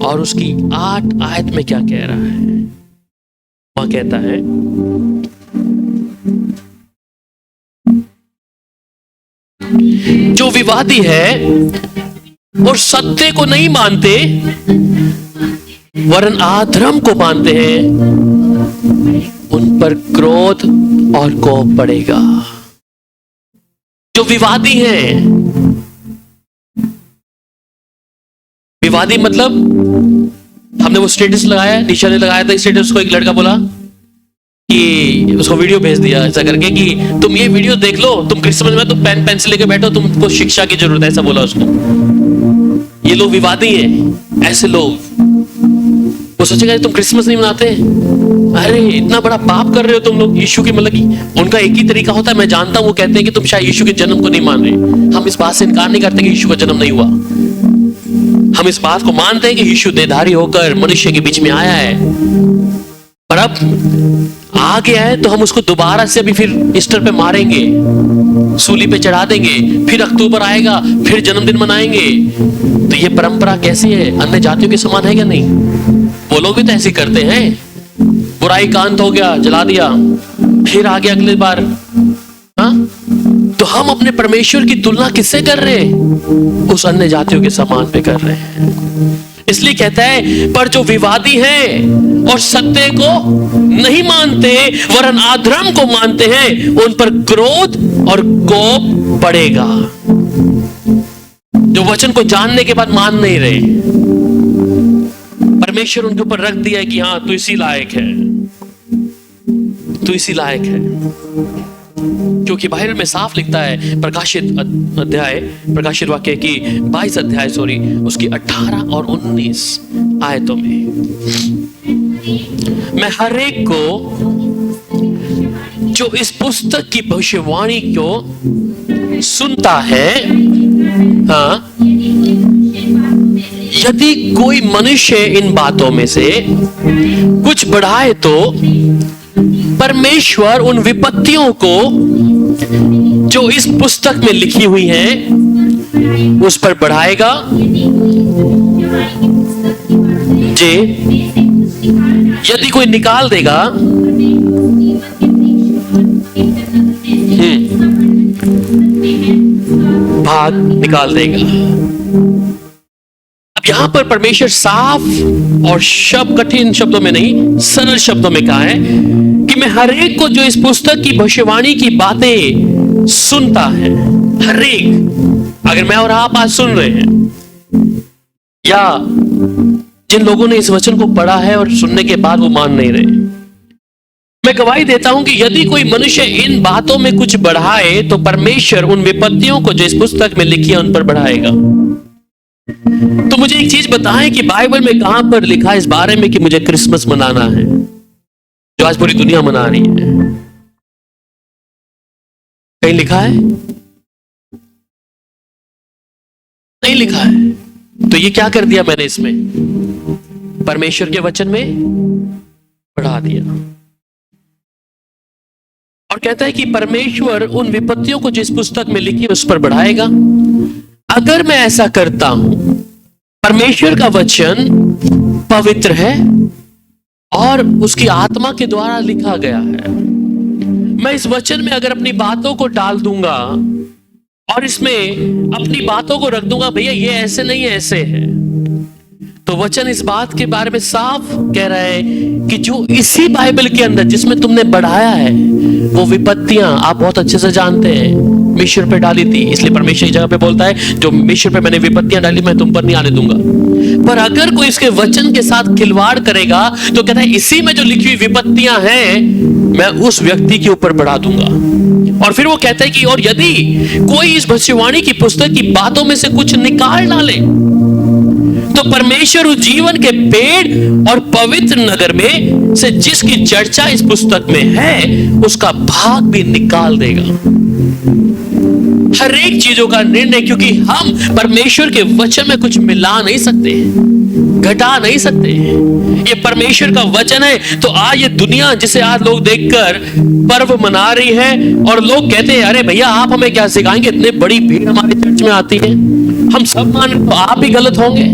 Speaker 1: और उसकी 8 आयत में क्या कह रहा है? वहां कहता है, जो विवादी है और सत्य को नहीं मानते वरन अधर्म को मानते हैं, उन पर क्रोध और कोप पड़ेगा। जो विवादी हैं, विवादी मतलब हमने वो स्टेटस लगाया, निशा ने लगाया था स्टेटस को, एक लड़का बोला कि उसको वीडियो भेज दिया ऐसा करके कि तुम ये वीडियो देख लो, तुम क्रिसमस में तुम पेन पेंसिल लेके बैठो, तुमको शिक्षा की जरूरत है, ऐसा बोला उसको। ये लोग विवादी हैं, ऐसे लोग। वो सोचेगा तुम क्रिसमस नहीं मनाते, अरे इतना बड़ा पाप कर रहे हो तुम लोग यीशु के, मतलब उनका एक ही तरीका होता है, मैं जानता हूं, वो कहते हैं कि तुम शायद यीशु के जन्म को नहीं मान रहे। हम इस बात से इनकार नहीं करते कि यीशु का जन्म नहीं हुआ, हम इस बात को मानते हैं कि यीशु देहधारी होकर मनुष्य के बीच में आया है, पर अब आ गया है तो हम उसको दोबारा से अभी फिर ईस्टर पे मारेंगे, सूली पे चढ़ा देंगे, फिर अक्टूबर आएगा, फिर जन्मदिन मनाएंगे। तो ये परंपरा कैसी है? अन्य जातियों के समान है क्या? नहीं, वो लोग भी तो ऐसे करते हैं। बुराई का अंत हो गया, जला दिया, फिर आ गया अगली बार। हाँ, तो हम अपने परमेश्वर की तुलना किससे कर रहे हैं? उस अन्य जातियों के समान पे कर रहे हैं। इसलिए कहता है, पर जो विवादी हैं और सत्य को नहीं मानते वरन अधर्म को मानते हैं, उन पर क्रोध और कोप पड़ेगा। जो वचन को जानने के बाद मान नहीं रहे, परमेश्वर उनके ऊपर रख दिया है कि हाँ तू इसी लायक है, तू इसी लायक है। क्योंकि बाइबल में साफ लिखता है, प्रकाशित वाक्य की 22 अध्याय उसकी 18 और 19 आयतों में, मैं हर एक को जो इस पुस्तक की भविष्यवाणी को सुनता है, हाँ, यदि कोई मनुष्य इन बातों में से कुछ बढ़ाए तो परमेश्वर उन विपत्तियों को जो इस पुस्तक में लिखी हुई हैं उस पर बढ़ाएगा। जे यदि कोई निकाल देगा, भाग निकाल देगा। अब यहां पर परमेश्वर साफ और कठिन शब्दों में नहीं, सरल शब्दों में कहा है कि मैं हर एक को जो इस पुस्तक की भविष्यवाणी की बातें सुनता है, हर एक, अगर मैं और आप आज सुन रहे हैं, या जिन लोगों ने इस वचन को पढ़ा है और सुनने के बाद वो मान नहीं रहे, मैं गवाही देता हूं कि यदि कोई मनुष्य इन बातों में कुछ बढ़ाए तो परमेश्वर उन विपत्तियों को जो इस पुस्तक में लिखी है उन पर बढ़ाएगा। तो मुझे एक चीज बताएं कि बाइबल में कहां पर लिखा है इस बारे में कि मुझे क्रिसमस मनाना है, जो आज पूरी दुनिया मना रही है? कहीं लिखा है? नहीं लिखा है। तो ये क्या कर दिया मैंने इसमें? परमेश्वर के वचन में बढ़ा दिया। और कहता है कि परमेश्वर उन विपत्तियों को जिस पुस्तक में लिखी उस पर बढ़ाएगा। अगर मैं ऐसा करता हूं, परमेश्वर का वचन पवित्र है और उसकी आत्मा के द्वारा लिखा गया है। मैं इस वचन में अगर अपनी बातों को डाल दूंगा और इसमें अपनी बातों को रख दूंगा, भैया ये ऐसे नहीं है, ऐसे है, तो वचन इस बात के बारे में साफ कह रहा है कि जो इसी बाइबल के अंदर जिसमें तुमने बढ़ाया है वो विपत्तियां आप बहुत अच्छे से जानते हैं, मिस्र पे डाली थी, इसलिए परमेश्वर की जगह पे बोलता है जो मिस्र पे मैंने विपत्तियां डाली मैं तुम पर नहीं आने दूंगा। पर अगर कोई इसके वचन के साथ खिलवाड़ करेगा तो कहता है इसी में जो लिखी हुई विपत्तियां हैं मैं उस व्यक्ति के ऊपर बढ़ा दूंगा। और फिर वो कहता है कि और यदि कोई इस भविष्यवाणी की पुस्तक की बातों में से कुछ निकाल डाले तो परमेश्वर उस जीवन के पेड़ और पवित्र नगर में से जिसकी चर्चा इस पुस्तक में है उसका भाग भी निकाल देगा। हर एक चीजों का निर्णय, क्योंकि हम परमेश्वर के वचन में कुछ मिला नहीं सकते, घटा नहीं सकते। ये परमेश्वर का वचन है। तो आज ये दुनिया जिसे आज लोग देखकर पर्व मना रही है और लोग कहते हैं अरे भैया आप हमें क्या सिखाएंगे, इतने बड़ी भीड़ हमारे चर्च में आती है, हम सब मान, तो आप ही गलत होंगे।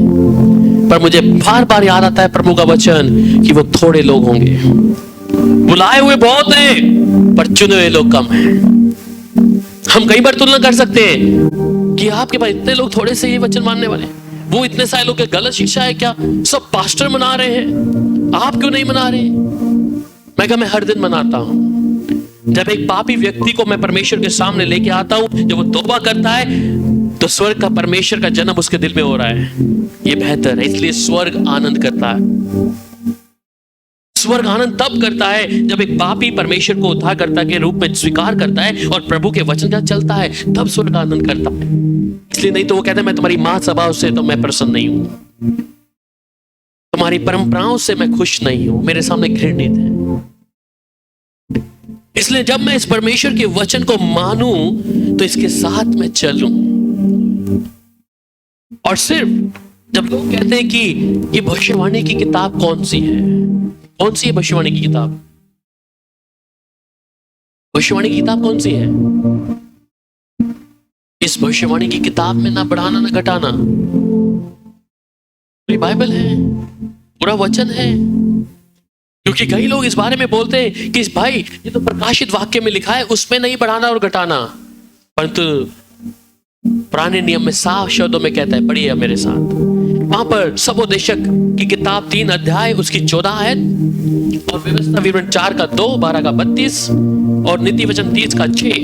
Speaker 1: पर मुझे बार बार याद आता है प्रभु का वचन कि वो थोड़े लोग होंगे, बुलाए हुए बहुत हैं पर चुने हुए लोग कम हैं। हम कई बार तुलना कर सकते हैं कि आपके पास इतने लोग थोड़े से ये वचन मानने वाले, वो इतने सारे लोग, गलत शिक्षा है क्या? सब पास्टर मना रहे हैं, आप क्यों नहीं मना रहे? मैं कहा मैं हर दिन मनाता हूं। जब एक पापी व्यक्ति को मैं परमेश्वर के सामने लेके आता हूं, जब वो तौबा करता है तो स्वर्ग का परमेश्वर का जन्म उसके दिल में हो रहा है, ये बेहतर है। इसलिए स्वर्ग आनंद करता है। स्वर्ग आनंद तब करता है जब एक पापी परमेश्वर को उद्धारकर्ता के रूप में स्वीकार करता है और प्रभु के वचन का चलता है, तब स्वर्ग आनंद करता है। इसलिए नहीं तो वो कहता है मैं तुम्हारी महासभाओं से तो मैं प्रसन्न नहीं हूं, तुम्हारी परंपराओं से मैं खुश नहीं हूं, मेरे सामने घृणित है। इसलिए जब मैं इस परमेश्वर के वचन को मानूं तो इसके साथ मैं चलूं। और सिर्फ जब लोग कहते हैं कि ये भविष्यवाणी की किताब कौन सी है, कौन सी है भविष्यवाणी की किताब? भविष्यवाणी की किताब कौन सी है? इस भविष्यवाणी की किताब में ना बढ़ाना ना घटाना, पूरी बाइबल है, पूरा वचन है। क्योंकि कई लोग इस बारे में बोलते हैं कि भाई ये तो प्रकाशित वाक्य में लिखा है, उसमें नहीं बढ़ाना और घटाना। परंतु पुराने नियम में साफ शब्दों में कहता है, पढ़िए मेरे साथ, वहां पर सबोदेशक की किताब 3 अध्याय उसकी 14 आयत और व्यवस्था विवरण 4 का 2, 12 का 32 और नीति वचन 30 का 6।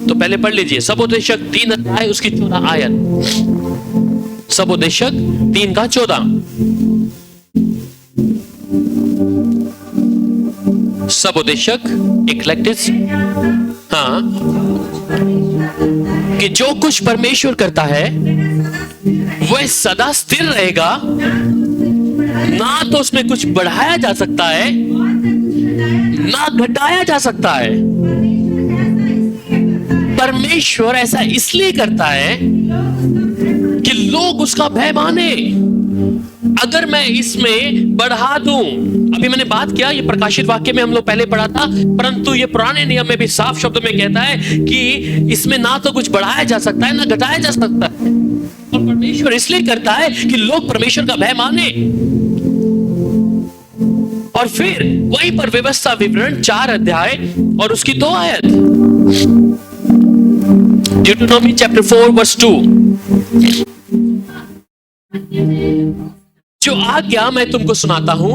Speaker 1: तो पहले पढ़ लीजिए, सबोदेशक 3 अध्याय उसकी 14 आयत। सबोदेशक 3 का 14। सबोदेशक इक्लेक्टिस, हाँ, कि जो कुछ परमेश्वर करता है वह सदा स्थिर रहेगा, ना तो उसमें कुछ बढ़ाया जा सकता है ना घटाया जा सकता है। परमेश्वर ऐसा इसलिए करता है कि लोग उसका भय माने। अगर मैं इसमें बढ़ा दूं, अभी मैंने बात किया, ये प्रकाशित वाक्य में हम लोग पहले पढ़ा था, परंतु ये पुराने नियम में भी साफ शब्दों में कहता है कि इसमें ना तो कुछ बढ़ाया जा सकता है ना घटाया जा सकता है। और परमेश्वर इसलिए करता है कि लोग परमेश्वर का भय माने। और फिर वहीं पर व्यवस्था विवरण 4 अध्याय और उसकी 2 आयत, ड्यूटेरोनोमी चैप्टर 4 वर्स 2, जो आज्ञा मैं तुमको सुनाता हूं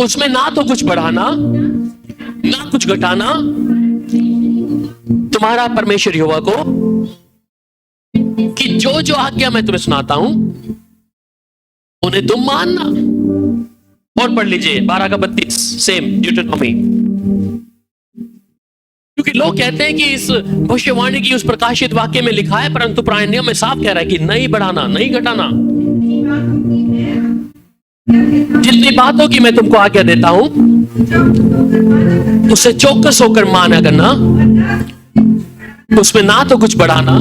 Speaker 1: उसमें ना तो कुछ बढ़ाना ना कुछ घटाना, तुम्हारा परमेश्वर यहोवा को, कि जो जो आज्ञा मैं तुम्हें सुनाता हूं उन्हें तुम मानना। और पढ़ लीजिए 12 का 32, सेम ड्यूटेरोनोमी। क्योंकि लोग कहते हैं कि इस भविष्यवाणी की उस प्रकाशित वाक्य में लिखा है, परंतु पुराने नियम में साफ कह रहा है कि नहीं बढ़ाना नहीं घटाना। जितनी बातों की मैं तुमको आज्ञा देता हूं उसे चौकस होकर माना करना, उसमें ना तो कुछ बढ़ाना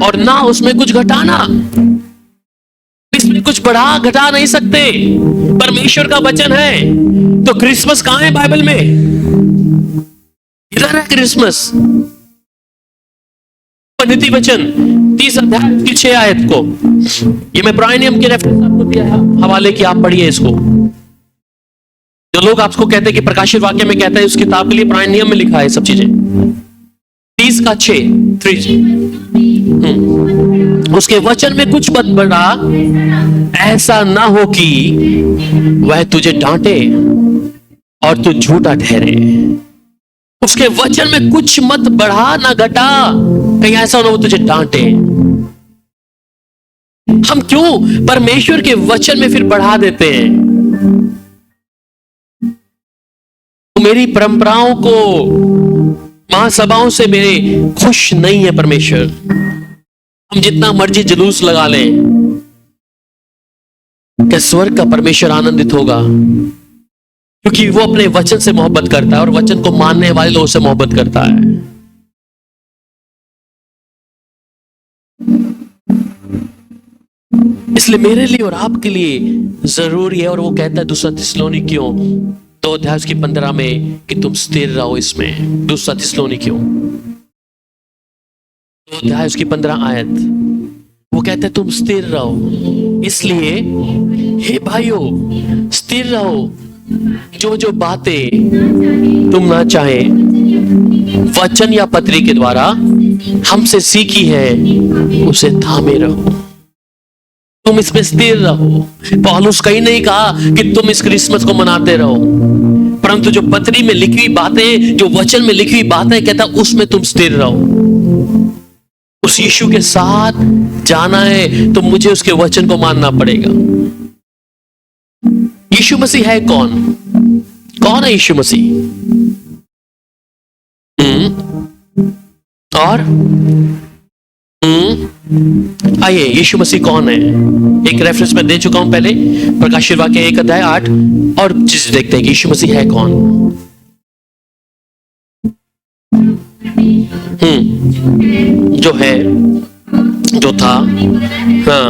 Speaker 1: और ना उसमें कुछ घटाना। इसमें कुछ बढ़ा घटा नहीं सकते, परमेश्वर का वचन है। तो क्रिसमस कहां है बाइबल में? इधर है क्रिसमस। नीति वचन 30 अध्याय की 6 आयत को, ये मैं पुराने नियम के रेफरेंस आपको दिया है, हवाले की, आप पढ़िए इसको। जो लोग आपको कहते हैं कि प्रकाशित वाक्य में कहता है, उस किताब के लिए पुराने नियम में लिखा है सब चीजें। 30 का 6, 3। उसके वचन में कुछ मत बढ़ा, ऐसा ना हो कि वह तुझे डांटे और तू झूठा ठहरे। उसके वचन में कुछ मत बढ़ा ना घटा, कहीं ऐसा ना हो तुझे डांटे। हम क्यों परमेश्वर के वचन में फिर बढ़ा देते हैं? तो मेरी परंपराओं को, महासभाओं से मेरे खुश नहीं है परमेश्वर। हम जितना मर्जी जुलूस लगा लें, क्या स्वर्ग का परमेश्वर आनंदित होगा? क्योंकि वो अपने वचन से मोहब्बत करता है और वचन को मानने वाले लोगों से मोहब्बत करता है। इसलिए मेरे लिए और आपके लिए जरूरी है। और वो कहता है दूसरा थिस्सलुनीकियों 2 अध्याय की 15 में कि तुम स्थिर रहो इसमें। दूसरा थिस्सलुनीकियों 2 अध्याय की 15 आयत, वो कहता है तुम स्थिर रहो। इसलिए हे भाइयों, स्थिर रहो। जो जो बातें तुम ना चाहे वचन या पत्री के द्वारा हमसे सीखी है, उसे थामे रहो। तुम इसमें स्थिर रहो। पौलुस कहीं नहीं कहा कि तुम इस क्रिसमस को मनाते रहो, परंतु जो पत्री में लिखी हुई बातें, जो वचन में लिखी हुई बातें, कहता उसमें तुम स्थिर रहो। उस यीशु के साथ जाना है तो मुझे उसके वचन को मानना पड़ेगा। यीशु मसीह है कौन? कौन है यीशु मसीह? और आइए, यीशु मसीह कौन है? एक रेफरेंस में दे चुका हूं पहले, प्रकाशित वाक्य 1 अध्याय 8, और चीज देखते हैं कि यीशु मसीह है कौन। जो है, जो था, हाँ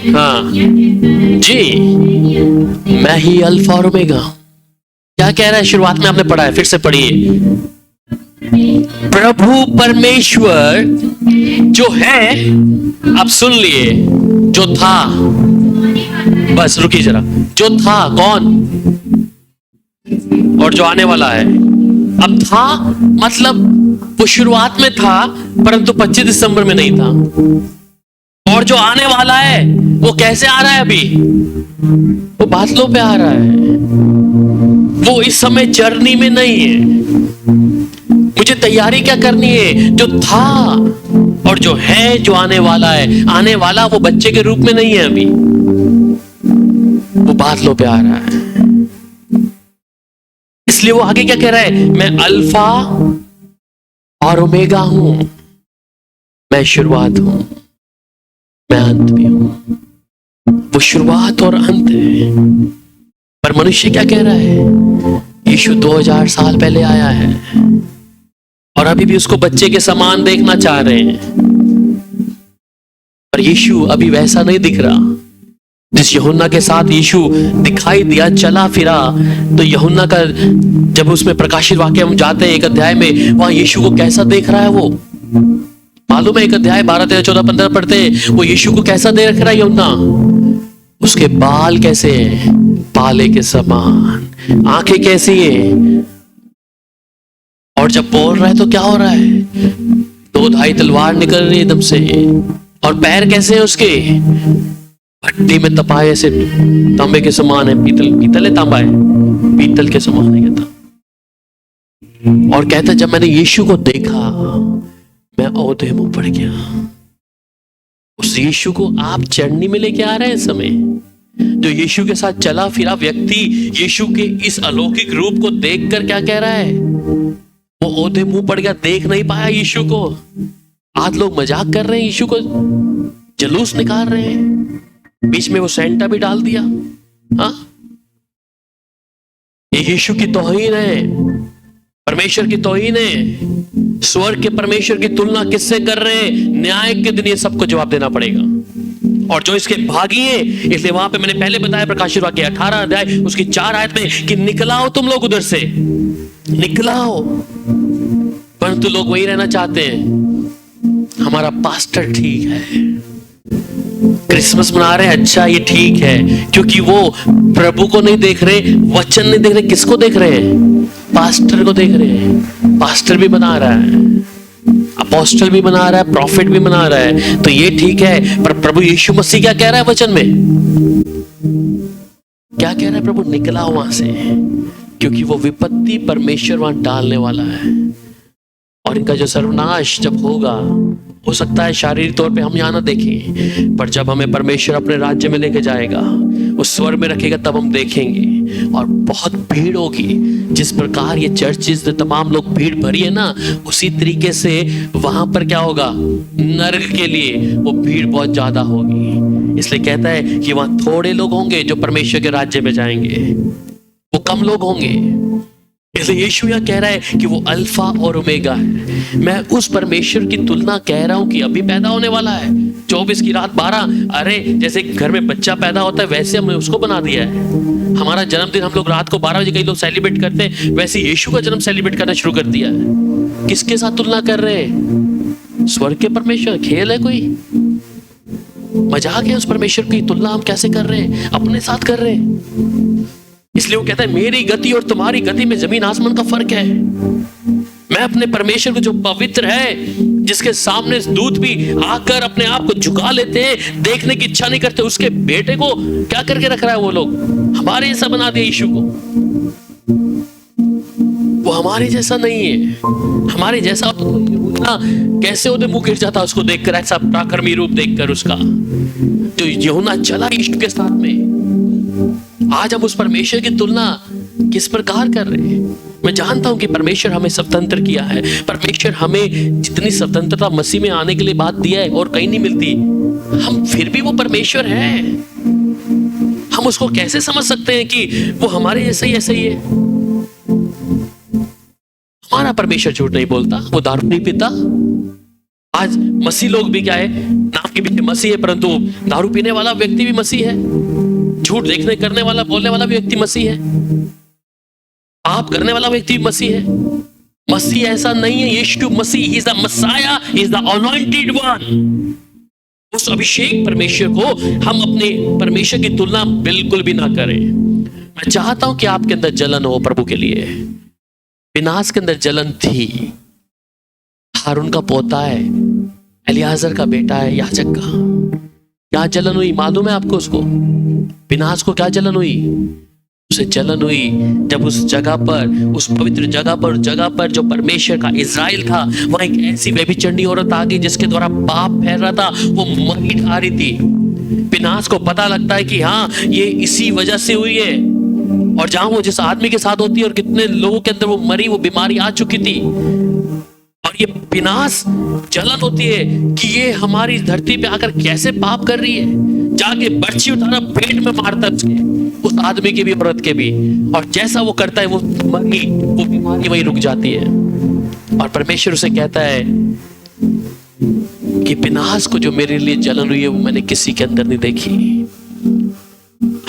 Speaker 1: हाँ जी, मैं ही अल्फा और ओमेगा। क्या कह रहा है? शुरुआत में आपने पढ़ा है, फिर से पढ़िए। प्रभु परमेश्वर जो है, आप सुन लिए, जो था, बस रुकिए जरा, जो था कौन और जो आने वाला है, अब था मतलब वो शुरुआत में था, परंतु 25 दिसंबर में नहीं था। और जो आने वाला है वो कैसे आ रहा है? अभी वो बादलों पे आ रहा है। वो इस समय जर्नी में नहीं है। मुझे तैयारी क्या करनी है? जो था और जो है, जो आने वाला है। आने वाला वो बच्चे के रूप में नहीं है, अभी वो बादलों पे आ रहा है। इसलिए वो आगे क्या कह रहा है? मैं अल्फा और ओमेगा हूं, मैं शुरुआत हूं, मैं अंत भी हूं। वो शुरुआत और अंत है। पर मनुष्य क्या कह रहा है? यीशु 2000 साल पहले आया है और अभी भी उसको बच्चे के समान देखना चाह रहे हैं। पर यीशु अभी वैसा नहीं दिख रहा। जिस यूहन्ना के साथ यीशु दिखाई दिया, चला फिरा, तो यूहन्ना का जब उसमें प्रकाशित वाक्य हम जाते हैं 1 अध्याय में, वहां यीशु को कैसा देख रहा है? वो मालूम है? 1 अध्याय 12, 13, 14, 15 पढ़ते हैं, वो यीशु को कैसा देख रहा है यूहन्ना? उसके बाल कैसे हैं? पाले के समान। आंखें कैसी हैं? और जब बोल रहा है तो क्या हो रहा है? 2 धाई तलवार निकल रही है एकदम से। और पैर कैसे हैं उसके? भट्टी में तपाए ऐसे तांबे के समान है। पीतल है, तांबा है, पीतल के समान है कहता। और कहता जब मैंने यीशु को देखा, मैं औधे मुंह पड़ गया। उस यीशु को आप चढ़नी में लेके आ रहे हैं इस समय। जो यीशु के साथ चला फिरा व्यक्ति यीशु के इस अलौकिक रूप को देखकर क्या कह रहा है? वो औधे मुंह पड़ गया, देख नहीं पाया यीशु को। आज लोग मजाक कर रहे हैं, यीशु को जलूस निकाल रहे हैं, बीच में वो सेंटा भी डाल दिया। हाँ, ये यीशु की तौहीन है, परमेश्वर की तौहीन है। स्वर्ग के परमेश्वर की तुलना किससे कर रहे हैं? न्याय के दिन ये सबको जवाब देना पड़ेगा। और जो इसके भागी हैं, इसलिए वहां पे मैंने पहले बताया प्रकाशित वाक्य 18 अध्याय उसकी 4 आयत में कि निकलाओ तुम लोग उधर से, निकलाओ। परंतु लोग वही रहना चाहते हैं। हमारा पास्टर ठीक है, क्रिसमस मना रहे हैं, अच्छा ये ठीक है, क्योंकि वो प्रभु को नहीं देख रहे, वचन नहीं देख रहे। किसको देख रहे हैं? पास्टर को देख रहे हैं। पास्टर भी बना रहा है, अपोस्टल भी बना रहा है, प्रॉफिट भी बना रहा है, तो ये ठीक है। पर प्रभु यीशु मसीह क्या कह रहा है वचन में? क्या कह रहा है प्रभु? निकला वहां से, क्योंकि वो विपत्ति परमेश्वर वहां डालने वाला है। और इनका जो सर्वनाश जब होगा, हो सकता है शारीरिक तौर पे हम यहाँ ना देखें, पर जब हमें परमेश्वर अपने राज्य में लेके जाएगा, उस स्वर में रखेगा, तब हम देखेंगे। और बहुत भीड़ होगी। जिस प्रकार ये चर्चिस तमाम लोग भीड़ भरी है ना, उसी तरीके से वहां पर क्या होगा? नरक के लिए वो भीड़ बहुत ज्यादा होगी। इसलिए कहता है कि वहां थोड़े लोग होंगे जो परमेश्वर के राज्य में जाएंगे, वो कम लोग होंगे। इसलिए यीशु यह कह रहा है कि वो अल्फा और ओमेगा है। मैं उस परमेश्वर की तुलना कह रहा हूं कि अभी पैदा होने वाला है। 24 की रात 12, अरे जैसे घर में बच्चा पैदा होता है वैसे हमने उसको बना दिया है। हमारा जन्मदिन हम लोग रात को 12 बजे कई लोग सेलिब्रेट करते हैं, वैसे यीशु का जन्म सेलिब्रेट करना शुरू कर दिया है। किसके साथ तुलना कर रहे हैं? स्वर्ग के परमेश्वर। खेल है कोई? मजाक है? उस परमेश्वर की तुलना हम कैसे कर रहे हैं? अपने साथ कर रहे हैं। इसलिए वो कहता है मेरी गति और तुम्हारी गति में जमीन आसमान का फर्क है। मैं अपने परमेश्वर को जो पवित्र है, जिसके सामने दूत भी आकर अपने आप को झुका लेते हैं, देखने की इच्छा नहीं करते, उसके बेटे को क्या करके रख रहा है वो लोग? हमारे जैसा बना दिया यीशु को। वो हमारे जैसा नहीं है। हमारे जैसा तो यूहन्ना कैसे उधर मुंह गिर जाता उसको देखकर, ऐसा पराक्रमी रूप देखकर उसका, जो यूहन्ना चला यीशु के साथ में। आज हम उस परमेश्वर की तुलना किस प्रकार कर रहे हैं? मैं जानता हूं कि परमेश्वर हमें स्वतंत्र किया है। परमेश्वर हमें जितनी स्वतंत्रता मसीह में आने के लिए बात दिया है और कहीं नहीं मिलती, हम फिर भी वो परमेश्वर है। हम उसको कैसे समझ सकते हैं कि वो हमारे जैसे ही ऐसे ही है? हमारा परमेश्वर झूठ नहीं बोलता, वो दारू नहीं पीता। आज मसीह लोग भी क्या है, नाम के पीछे मसीह है, परंतु दारू पीने वाला व्यक्ति भी मसीह है, झूठ देखने करने वाला बोलने वाला भी व्यक्ति मसीह है, पाप करने वाला व्यक्ति भी मसीह है। मसीह ऐसा नहीं है। यीशु मसीह ही is the Messiah, is the anointed one. उस अभिषेक परमेश्वर को हम अपने परमेश्वर की तुलना बिल्कुल भी ना करें। मैं चाहता हूं कि आपके अंदर जलन हो प्रभु के लिए। पिनास के अंदर जलन थी। हारून का पोता है, एलियाजर का बेटा है याजक का। क्या जलन हुई मालूम है आपको? उसको पिनास को क्या जलन हुई? उसे जलन हुई जब उस जगह पर, उस पवित्र जगह पर जो परमेश्वर का इज़राइल था, वहां एक ऐसी व्यभिचारिणी औरत आ गई जिसके द्वारा पाप फैल रहा था। वो मरी खा रही थी। पिनास को पता लगता है कि हाँ, ये इसी वजह से हुई है। और जहां वो जिस आदमी के साथ होती है और कितने लोगों के अंदर वो मरी, वो बीमारी आ चुकी थी। और ये पिनास जलन होती है कि ये हमारी धरती पे आकर कैसे पाप कर रही है। जाके बर्छी उठाना, पेट में मारता है उसके, उस आदमी के भी, औरत के भी। और जैसा वो करता है, वो मरी, वो बीमारी वहीं रुक जाती है। और परमेश्वर उसे कहता है कि पिनास को जो मेरे लिए जलन हुई है, वो मैंने किसी के अंदर नहीं देखी।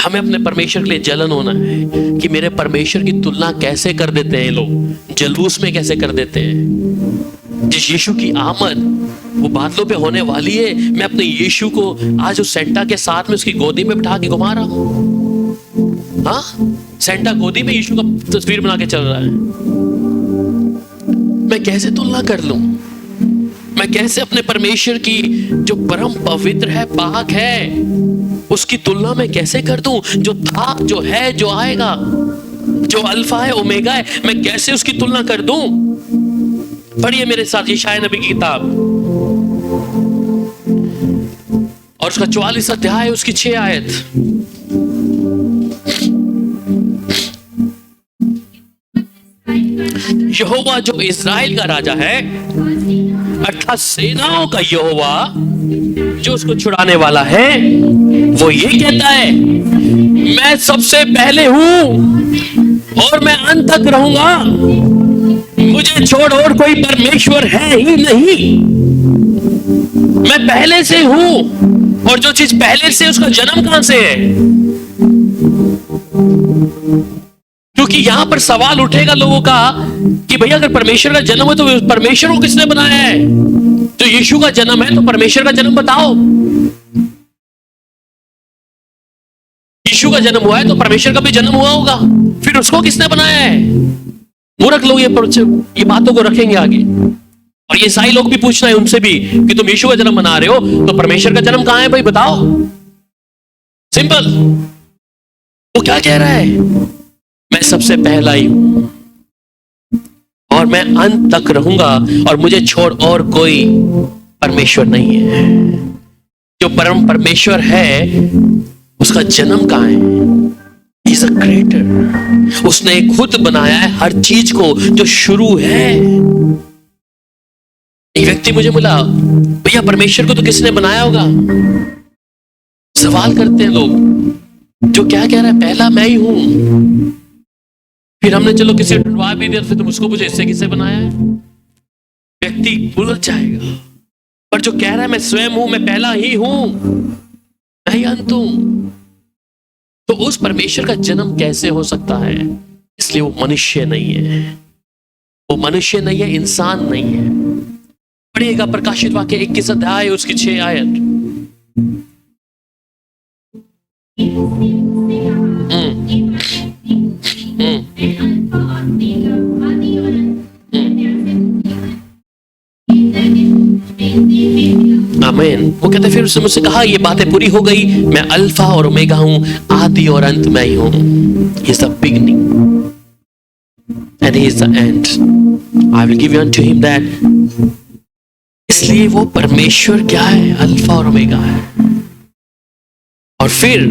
Speaker 1: हमें अपने परमेश्वर के लिए जलन होना है कि मेरे परमेश्वर की तुलना कैसे कर देते हैं लोग, जलूस में कैसे कर देते हैं। जिस यीशु की आमद वो बादलों पे होने वाली है, मैं अपने यीशु को आज उस सेंटा के साथ में उसकी गोदी में बिठा के घुमा रहा हूं। हाँ, सेंटा गोदी में यीशु का तस्वीर बना के चल रहा है। मैं कैसे तुलना कर लूं? मैं कैसे अपने परमेश्वर की जो परम पवित्र है, पाक है, उसकी तुलना मैं कैसे कर दूं? जो था, जो है, जो आएगा, जो अल्फा है, ओमेगा है, मैं कैसे उसकी तुलना कर दूं? पढ़िए मेरे साथ यशायाह नबी की किताब और उसका 44 अध्याय, उसकी 6 आयत। यहोवा जो इज़राइल का राजा है, अर्थात सेनाओं का यहोवा जो उसको छुड़ाने वाला है, वो ये कहता है, मैं सबसे पहले हूं और मैं अंत तक रहूंगा। मुझे छोड़ और कोई परमेश्वर है ही नहीं। मैं पहले से हूं, और जो चीज पहले से, उसका जन्म कहां से है? क्योंकि यहां पर सवाल उठेगा लोगों का कि भैया अगर परमेश्वर का जन्म है तो परमेश्वर को किसने बनाया है? तो यीशु का जन्म है तो परमेश्वर का जन्म बताओ। यीशु का जन्म हुआ है तो परमेश्वर का भी जन्म हुआ होगा, फिर उसको किसने बनाया है? मूर्ख लोग ये बातों को रखेंगे आगे। और ये ईसाई लोग भी पूछना है उनसे भी कि तुम यीशु का जन्म मना रहे हो तो परमेश्वर का जन्म कहां है भाई, बताओ। सिंपल। वो क्या कह रहा है? मैं सबसे पहला ही हूं और मैं अंत तक रहूंगा और मुझे छोड़ और कोई परमेश्वर नहीं है। जो परम परमेश्वर है, उसका जन्म कहां है? He's a creator। उसने खुद बनाया है हर चीज को जो शुरू है। एक व्यक्ति मुझे बोला, भैया परमेश्वर को तो किसने बनाया होगा? सवाल करते हैं लोग। जो क्या कह रहा है? पहला मैं ही हूं। फिर हमने चलो किसी ढूंढवा भी दिया, फिर तुम उसको पूछे इससे किसे बनाया है? व्यक्ति उलझ जाएगा। पर जो कह रहा है मैं स्वयं हूं, मैं पहला ही हूं, मैं ही अंत हूं, तो उस परमेश्वर का जन्म कैसे हो सकता है? इसलिए वो मनुष्य नहीं है। वो मनुष्य नहीं है, इंसान नहीं है। पढ़िएगा प्रकाशित वाक्य 21 अध्याय, उसकी 6 आयत। आमीन। वो कहते फिर उसने मुझसे कहा, ये बातें पूरी हो गई, मैं अल्फा और ओमेगा हूं, आदि और अंत मैं ही हूं। He is the beginning and he is the end. I will give you unto him that। इसलिए वो परमेश्वर क्या है? अल्फा और ओमेगा है। और फिर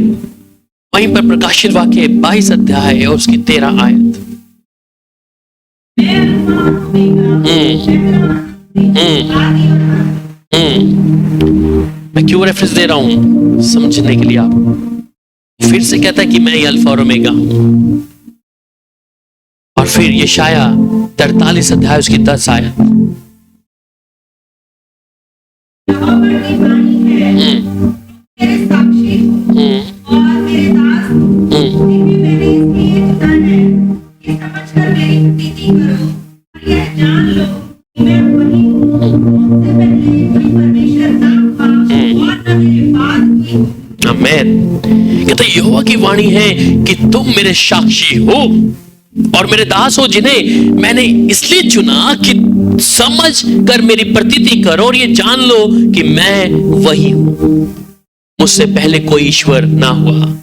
Speaker 1: वहीं पर प्रकाशित वाक्य 22 अध्याय और उसकी 13 आयत। मैं क्यों रेफरेंस दे रहा हूं? समझने के लिए। आप फिर से कहता है कि मैं ही अल्फा और ओमेगा हूं। और फिर यशायाह 43 अध्याय उसकी 10 आयत। आमीन। कहते यहोवा की वाणी है कि तुम मेरे साक्षी हो और मेरे दास हो जिन्हें मैंने इसलिए चुना कि समझ कर मेरी प्रतीति करो और ये जान लो कि मैं वही हूं। मुझसे पहले कोई ईश्वर ना हुआ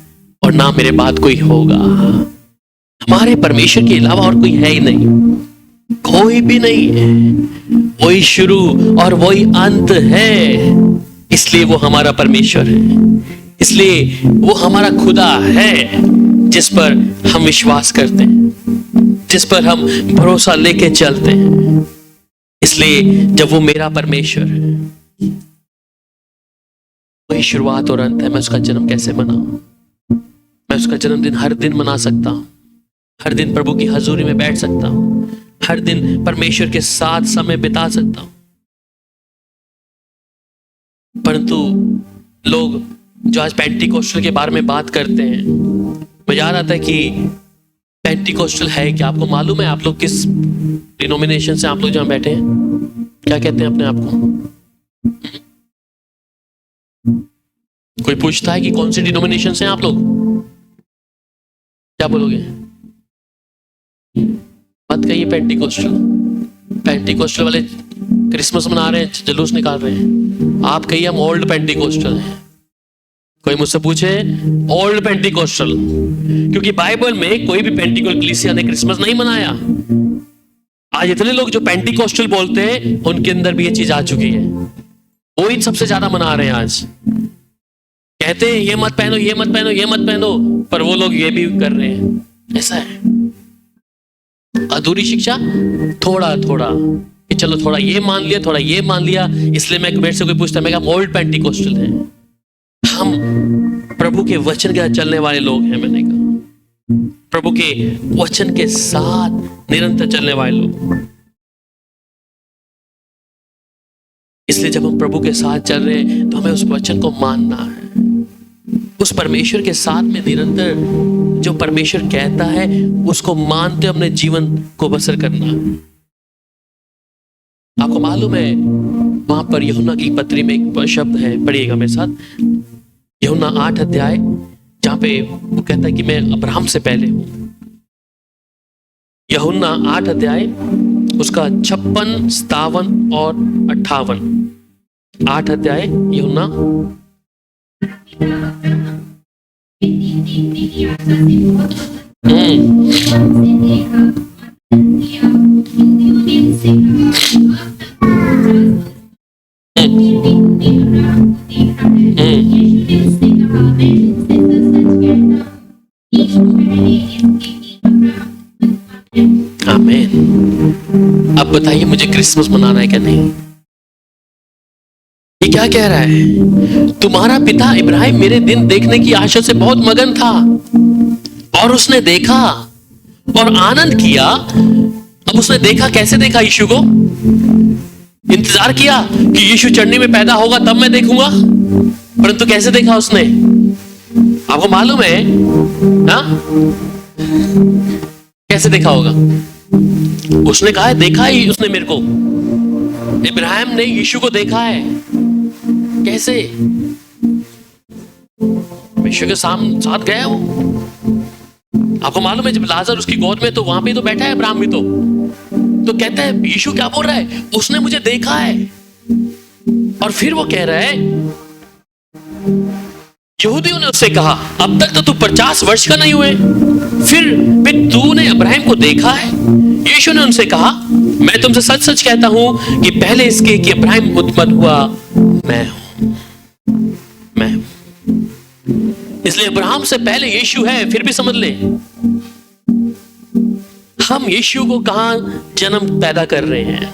Speaker 1: और ना मेरे बाद कोई होगा। हमारे परमेश्वर के अलावा और कोई है ही नहीं, कोई भी नहीं है। वही शुरू और वही अंत है, इसलिए वो हमारा परमेश्वर है, इसलिए वो हमारा खुदा है जिस पर हम विश्वास करते हैं, जिस पर हम भरोसा लेके चलते हैं। इसलिए जब वो मेरा परमेश्वर है, वही शुरुआत और अंत है, मैं उसका जन्म कैसे मनाऊं? मैं उसका जन्मदिन हर दिन मना सकता हूं, हर दिन प्रभु की हजूरी में बैठ सकता हूं, हर दिन परमेश्वर के साथ समय बिता सकता हूं। परंतु लोग जो आज पेंटिकोस्टल के बारे में बात करते हैं, मुझे याद आता है कि पेंटिकोस्टल है क्या? आपको मालूम है आप लोग किस डिनोमिनेशन से आप लोग जहां बैठे हैं? क्या कहते हैं अपने आप को? कोई पूछता है कि कौन सी डिनोमिनेशन से हैं आप लोग, क्या बोलोगे? मत कहिए पेंटिकोस्टल। पेंटिकोस्टल वाले क्रिसमस मना रहे हैं, जुलूस निकाल रहे हैं। आप कहिए हम ओल्ड पेंटिकोस्टल हैं। कोई मुझसे पूछे ओल्ड पेंटिकोस्टल, क्योंकि बाइबल में कोई भी पेंटिकोस्टल कलीसिया ने क्रिसमस नहीं मनाया। आज इतने लोग जो पेंटिकोस्टल बोलते हैं उनके अंदर भी ये चीज आ चुकी है, वो ही सबसे ज्यादा मना रहे हैं। आज कहते हैं ये मत पहनो, ये मत पहनो, ये मत पहनो, पर वो लोग ये भी कर रहे हैं। ऐसा है अधूरी शिक्षा, थोड़ा थोड़ा कि चलो थोड़ा ये मान लिया, थोड़ा ये मान लिया। इसलिए मैं मेरे से कोई पूछता है, मैं कहा ओल्ड पेंटिकोस्टल है। हम प्रभु के वचन के चलने वाले लोग हैं। मैंने कहा प्रभु के वचन के साथ निरंतर चलने वाले लोग। इसलिए जब हम प्रभु के साथ चल रहे हैं तो हमें उस वचन को मानना है, उस परमेश्वर के साथ में निरंतर जो परमेश्वर कहता है उसको मानते अपने जीवन को बसर करना। आपको मालूम है वहां पर यूहन्ना की पत्री में एक शब्द है, पढ़िएगा मेरे साथ, यूहन्ना 8 अध्याय, जहां पे वो कहता है कि मैं अब्राहम से पहले हूं। यूहन्ना 8 अध्याय उसका 56, 57 और 58। 8 अध्याय यूहन्ना। आमीन। अब बताइए मुझे क्रिसमस मनाना है क्या नहीं? ये क्या कह रहा है? तुम्हारा पिता इब्राहिम मेरे दिन देखने की आशा से बहुत मगन था और उसने देखा और आनंद किया। अब उसने देखा, कैसे देखा? यीशु को इंतजार किया कि यीशु चढ़नी में पैदा होगा तब मैं देखूंगा, परंतु कैसे देखा उसने? आपको मालूम है ना कैसे देखा होगा? उसने कहा है, देखा ही उसने मेरे को। इब्राहिम ने यीशु को देखा है। कैसे? यीशु के साथ गया वो। आपको मालूम है जब लाजर उसकी गोद में, तो वहां पे तो बैठा है अब्राहम भी। तो कहता है यीशु क्या बोल रहा है? उसने मुझे देखा है। और फिर वो कह रहा है, यहूदियों ने उससे कहा अब तक तो तू 50 वर्ष का नहीं हुए, फिर भी तूने अब्राहम को देखा है? यीशु ने उनसे कहा, मैं तुमसे सच सच कहता हूं कि पहले इसके कि अब्राहम उत्पन्न हुआ मैं हूं। मैं हूं। इसलिए अब्राहम से पहले यीशु है। फिर भी समझ ले, हम यीशु को कहां जन्म पैदा कर रहे हैं?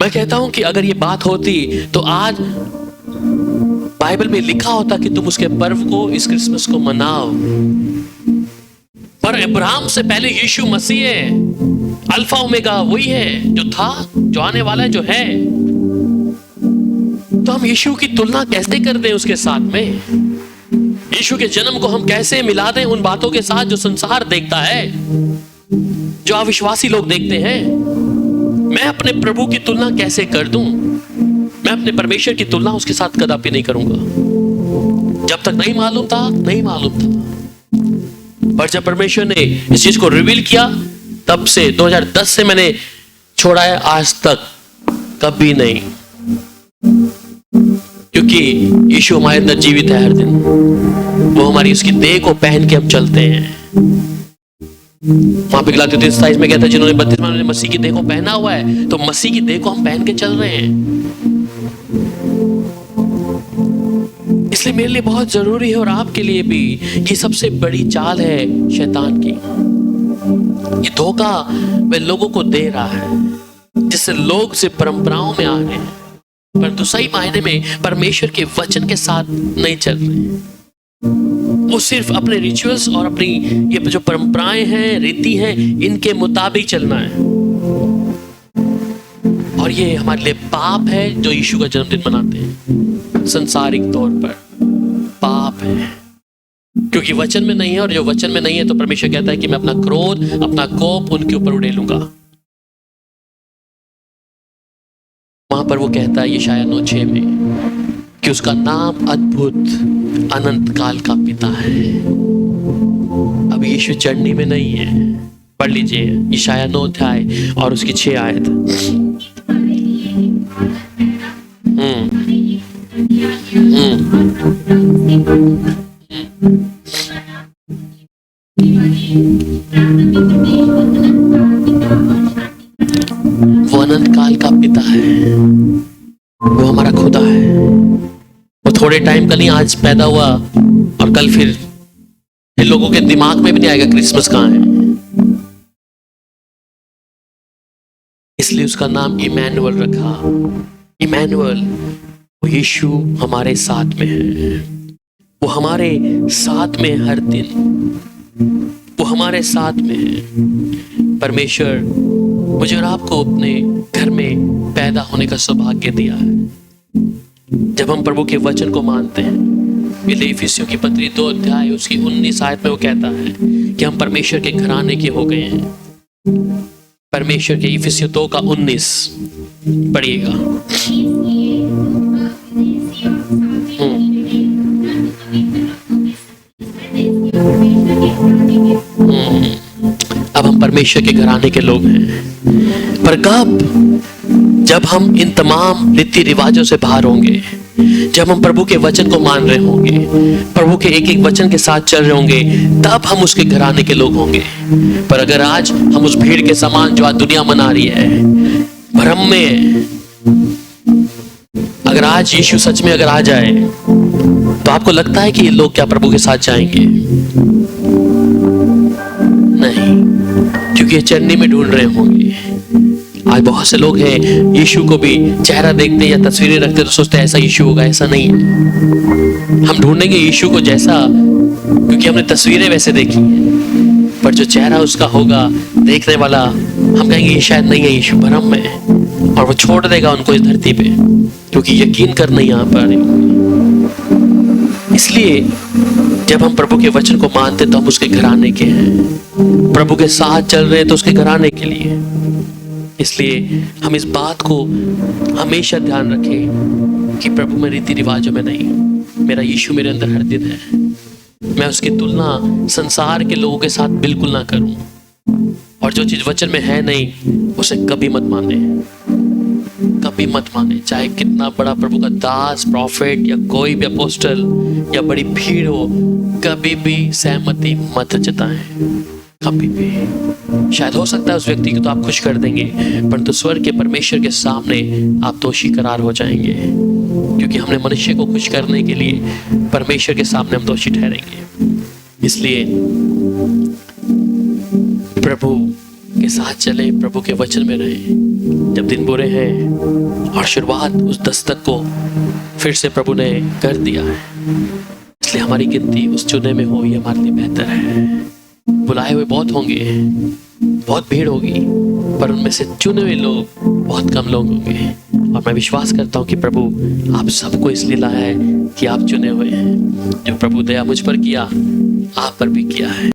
Speaker 1: मैं कहता हूं कि अगर ये बात होती तो आज बाइबल में लिखा होता कि तुम उसके पर्व को, इस क्रिसमस को मनाओ। पर अब्राहम से पहले यीशु मसीह है, अल्फा ओमेगा वही है, जो था, जो आने वाला है, जो है। तो हम यीशु की तुलना कैसे कर दें उसके साथ में? यीशु के जन्म को हम कैसे मिला दें उन बातों के साथ जो संसार देखता है, जो अविश्वासी लोग देखते हैं? मैं अपने प्रभु की तुलना कैसे कर दूं? मैं अपने परमेश्वर की तुलना उसके साथ कदापि नहीं करूंगा। जब तक नहीं मालूम था, नहीं मालूम था। पर जब परमेश्वर ने इस चीज को रिवील किया, तब से 2010 से मैंने छोड़ा है, आज तक कभी नहीं, क्योंकि यीशु हमारे अंदर जीवित है हर दिन। वो हमारी उसकी देह को पहन के हम चलते हैं। वहां पे गलाती 3:27 में कहता है, जिन्होंने बपतिस्मा में मसीह की देह को पहना हुआ है, तो मसीह की देह को हम पहन के चल रहे हैं। इसलिए मेरे लिए बहुत जरूरी है, और आपके लिए भी, ये सबसे बड़ी चाल है शैतान की। ये धोखा वह लोगों को दे रहा है, जिससे लोग से परंपराओं में आ रहे हैं, परंतु सही मायने में परमेश्वर के वचन के साथ नहीं चल रहे। वो सिर्फ अपने रिचुअल्स और अपनी ये जो परंपराएं हैं, रीति हैं, इनके मुताबिक चलना है। और ये हमारे लिए पाप है जो यीशु का जन्मदिन मनाते हैं। संसारिक तौर पर पाप है, क्योंकि वचन में नहीं है, और जो वचन में नहीं है तो परमेश्वर कहता है कि मैं अपना क्रोध, अपना कोप उनके ऊपर उड़ेलूंगा। वहां पर वो कहता है यशायाह 9:6 में कि उसका नाम अद्भुत, अनंत काल का पिता है। अब यीशु चढ़नी में नहीं है। पढ़ लीजिए यशायाह 9 अध्याय और उसकी 6 आयत। वो अनंत काल का पिता है, वो हमारा खुदा है। वो थोड़े टाइम का नहीं, आज पैदा हुआ और कल फिर इन लोगों के दिमाग में भी नहीं आएगा क्रिसमस कहाँ है। इसलिए उसका नाम इमैनुअल रखा। इमैनुअल, वो यीशु हमारे साथ में है। वो हमारे साथ में हर दिन, वो हमारे साथ में है। परमेश्वर मुझे और आपको अपने घर में पैदा होने का सौभाग्य दिया है। जब हम प्रभु के वचन को मानते हैं, इफिसियों की पत्री 2 अध्याय उसकी 19 आयत में वो कहता है कि हम परमेश्वर के घराने के हो गए हैं। परमेश्वर के इफिसियों 2 का 19 पढ़िएगा। अब हम परमेश्वर के घराने के लोग हैं, पर कब? जब हम इन तमाम रीति रिवाजों से बाहर होंगे, जब हम प्रभु के वचन को मान रहे होंगे, प्रभु के एक एक वचन के साथ चल रहे होंगे, तब हम उसके घराने के लोग होंगे। पर अगर आज हम उस भीड़ के समान जो आज दुनिया मना रही है, भ्रम में है, अगर आज यीशु सच में अगर आ जाए, तो आपको लगता है कि ये लोग क्या प्रभु के साथ जाएंगे? नहीं, क्योंकि ये चरनी में ढूंढ रहे होंगे। आज बहुत से लोग हैं, यीशु को भी चेहरा देखते या तस्वीरें रखते तो सोचते हैं ऐसा यीशु होगा। ऐसा नहीं है। हम ढूंढेंगे यीशु को जैसा, क्योंकि हमने तस्वीरें वैसे देखी, पर जो चेहरा उसका होगा देखने वाला, हम कहेंगे ये शायद नहीं है, यीशु भ्रम में है, और वो छोड़ देगा उनको इस धरती पे, क्योंकि यकीन करना यहाँ पर। इसलिए जब हम प्रभु के वचन को मानते तो हम उसके घराने के हैं। प्रभु के साथ चल रहे हैं तो उसके घराने के लिए। इसलिए हम इस बात को हमेशा ध्यान रखें कि प्रभु में रीति रिवाजों में नहीं, मेरा यीशु मेरे अंदर हर दिन है। मैं उसकी तुलना संसार के लोगों के साथ बिल्कुल ना करूं, और जो चीज वचन में है नहीं उसे कभी मत माने, कभी मत माने। चाहे कितना बड़ा प्रभु का दास, प्रॉफिट या कोई भी अपोस्टल या बड़ी भीड़ हो, कभी भी सहमति मत जताएं, कभी भी। शायद हो सकता है उस व्यक्ति को तो आप खुश कर देंगे, परंतु स्वर्ग के परमेश्वर के सामने आप दोषी करार हो जाएंगे, क्योंकि हमने मनुष्य को खुश करने के लिए परमेश्वर के सामने हम दोषी ठहरेंगे। इसलिए प्रभु के साथ चले, प्रभु के वचन में रहे। जब दिन बुरे हैं, और शुरुआत उस दस्तक को फिर से प्रभु ने कर दिया है, इसलिए हमारी गिनती उस चुने में हो, ये हमारे लिए बेहतर है। बुलाए हुए बहुत होंगे, बहुत भीड़ होगी, पर उनमें से चुने हुए लोग बहुत कम लोग होंगे। और मैं विश्वास करता हूँ कि प्रभु आप सबको इसलिए लाया है कि आप चुने हुए हैं। जो प्रभु दया मुझ पर किया, आप पर भी किया है।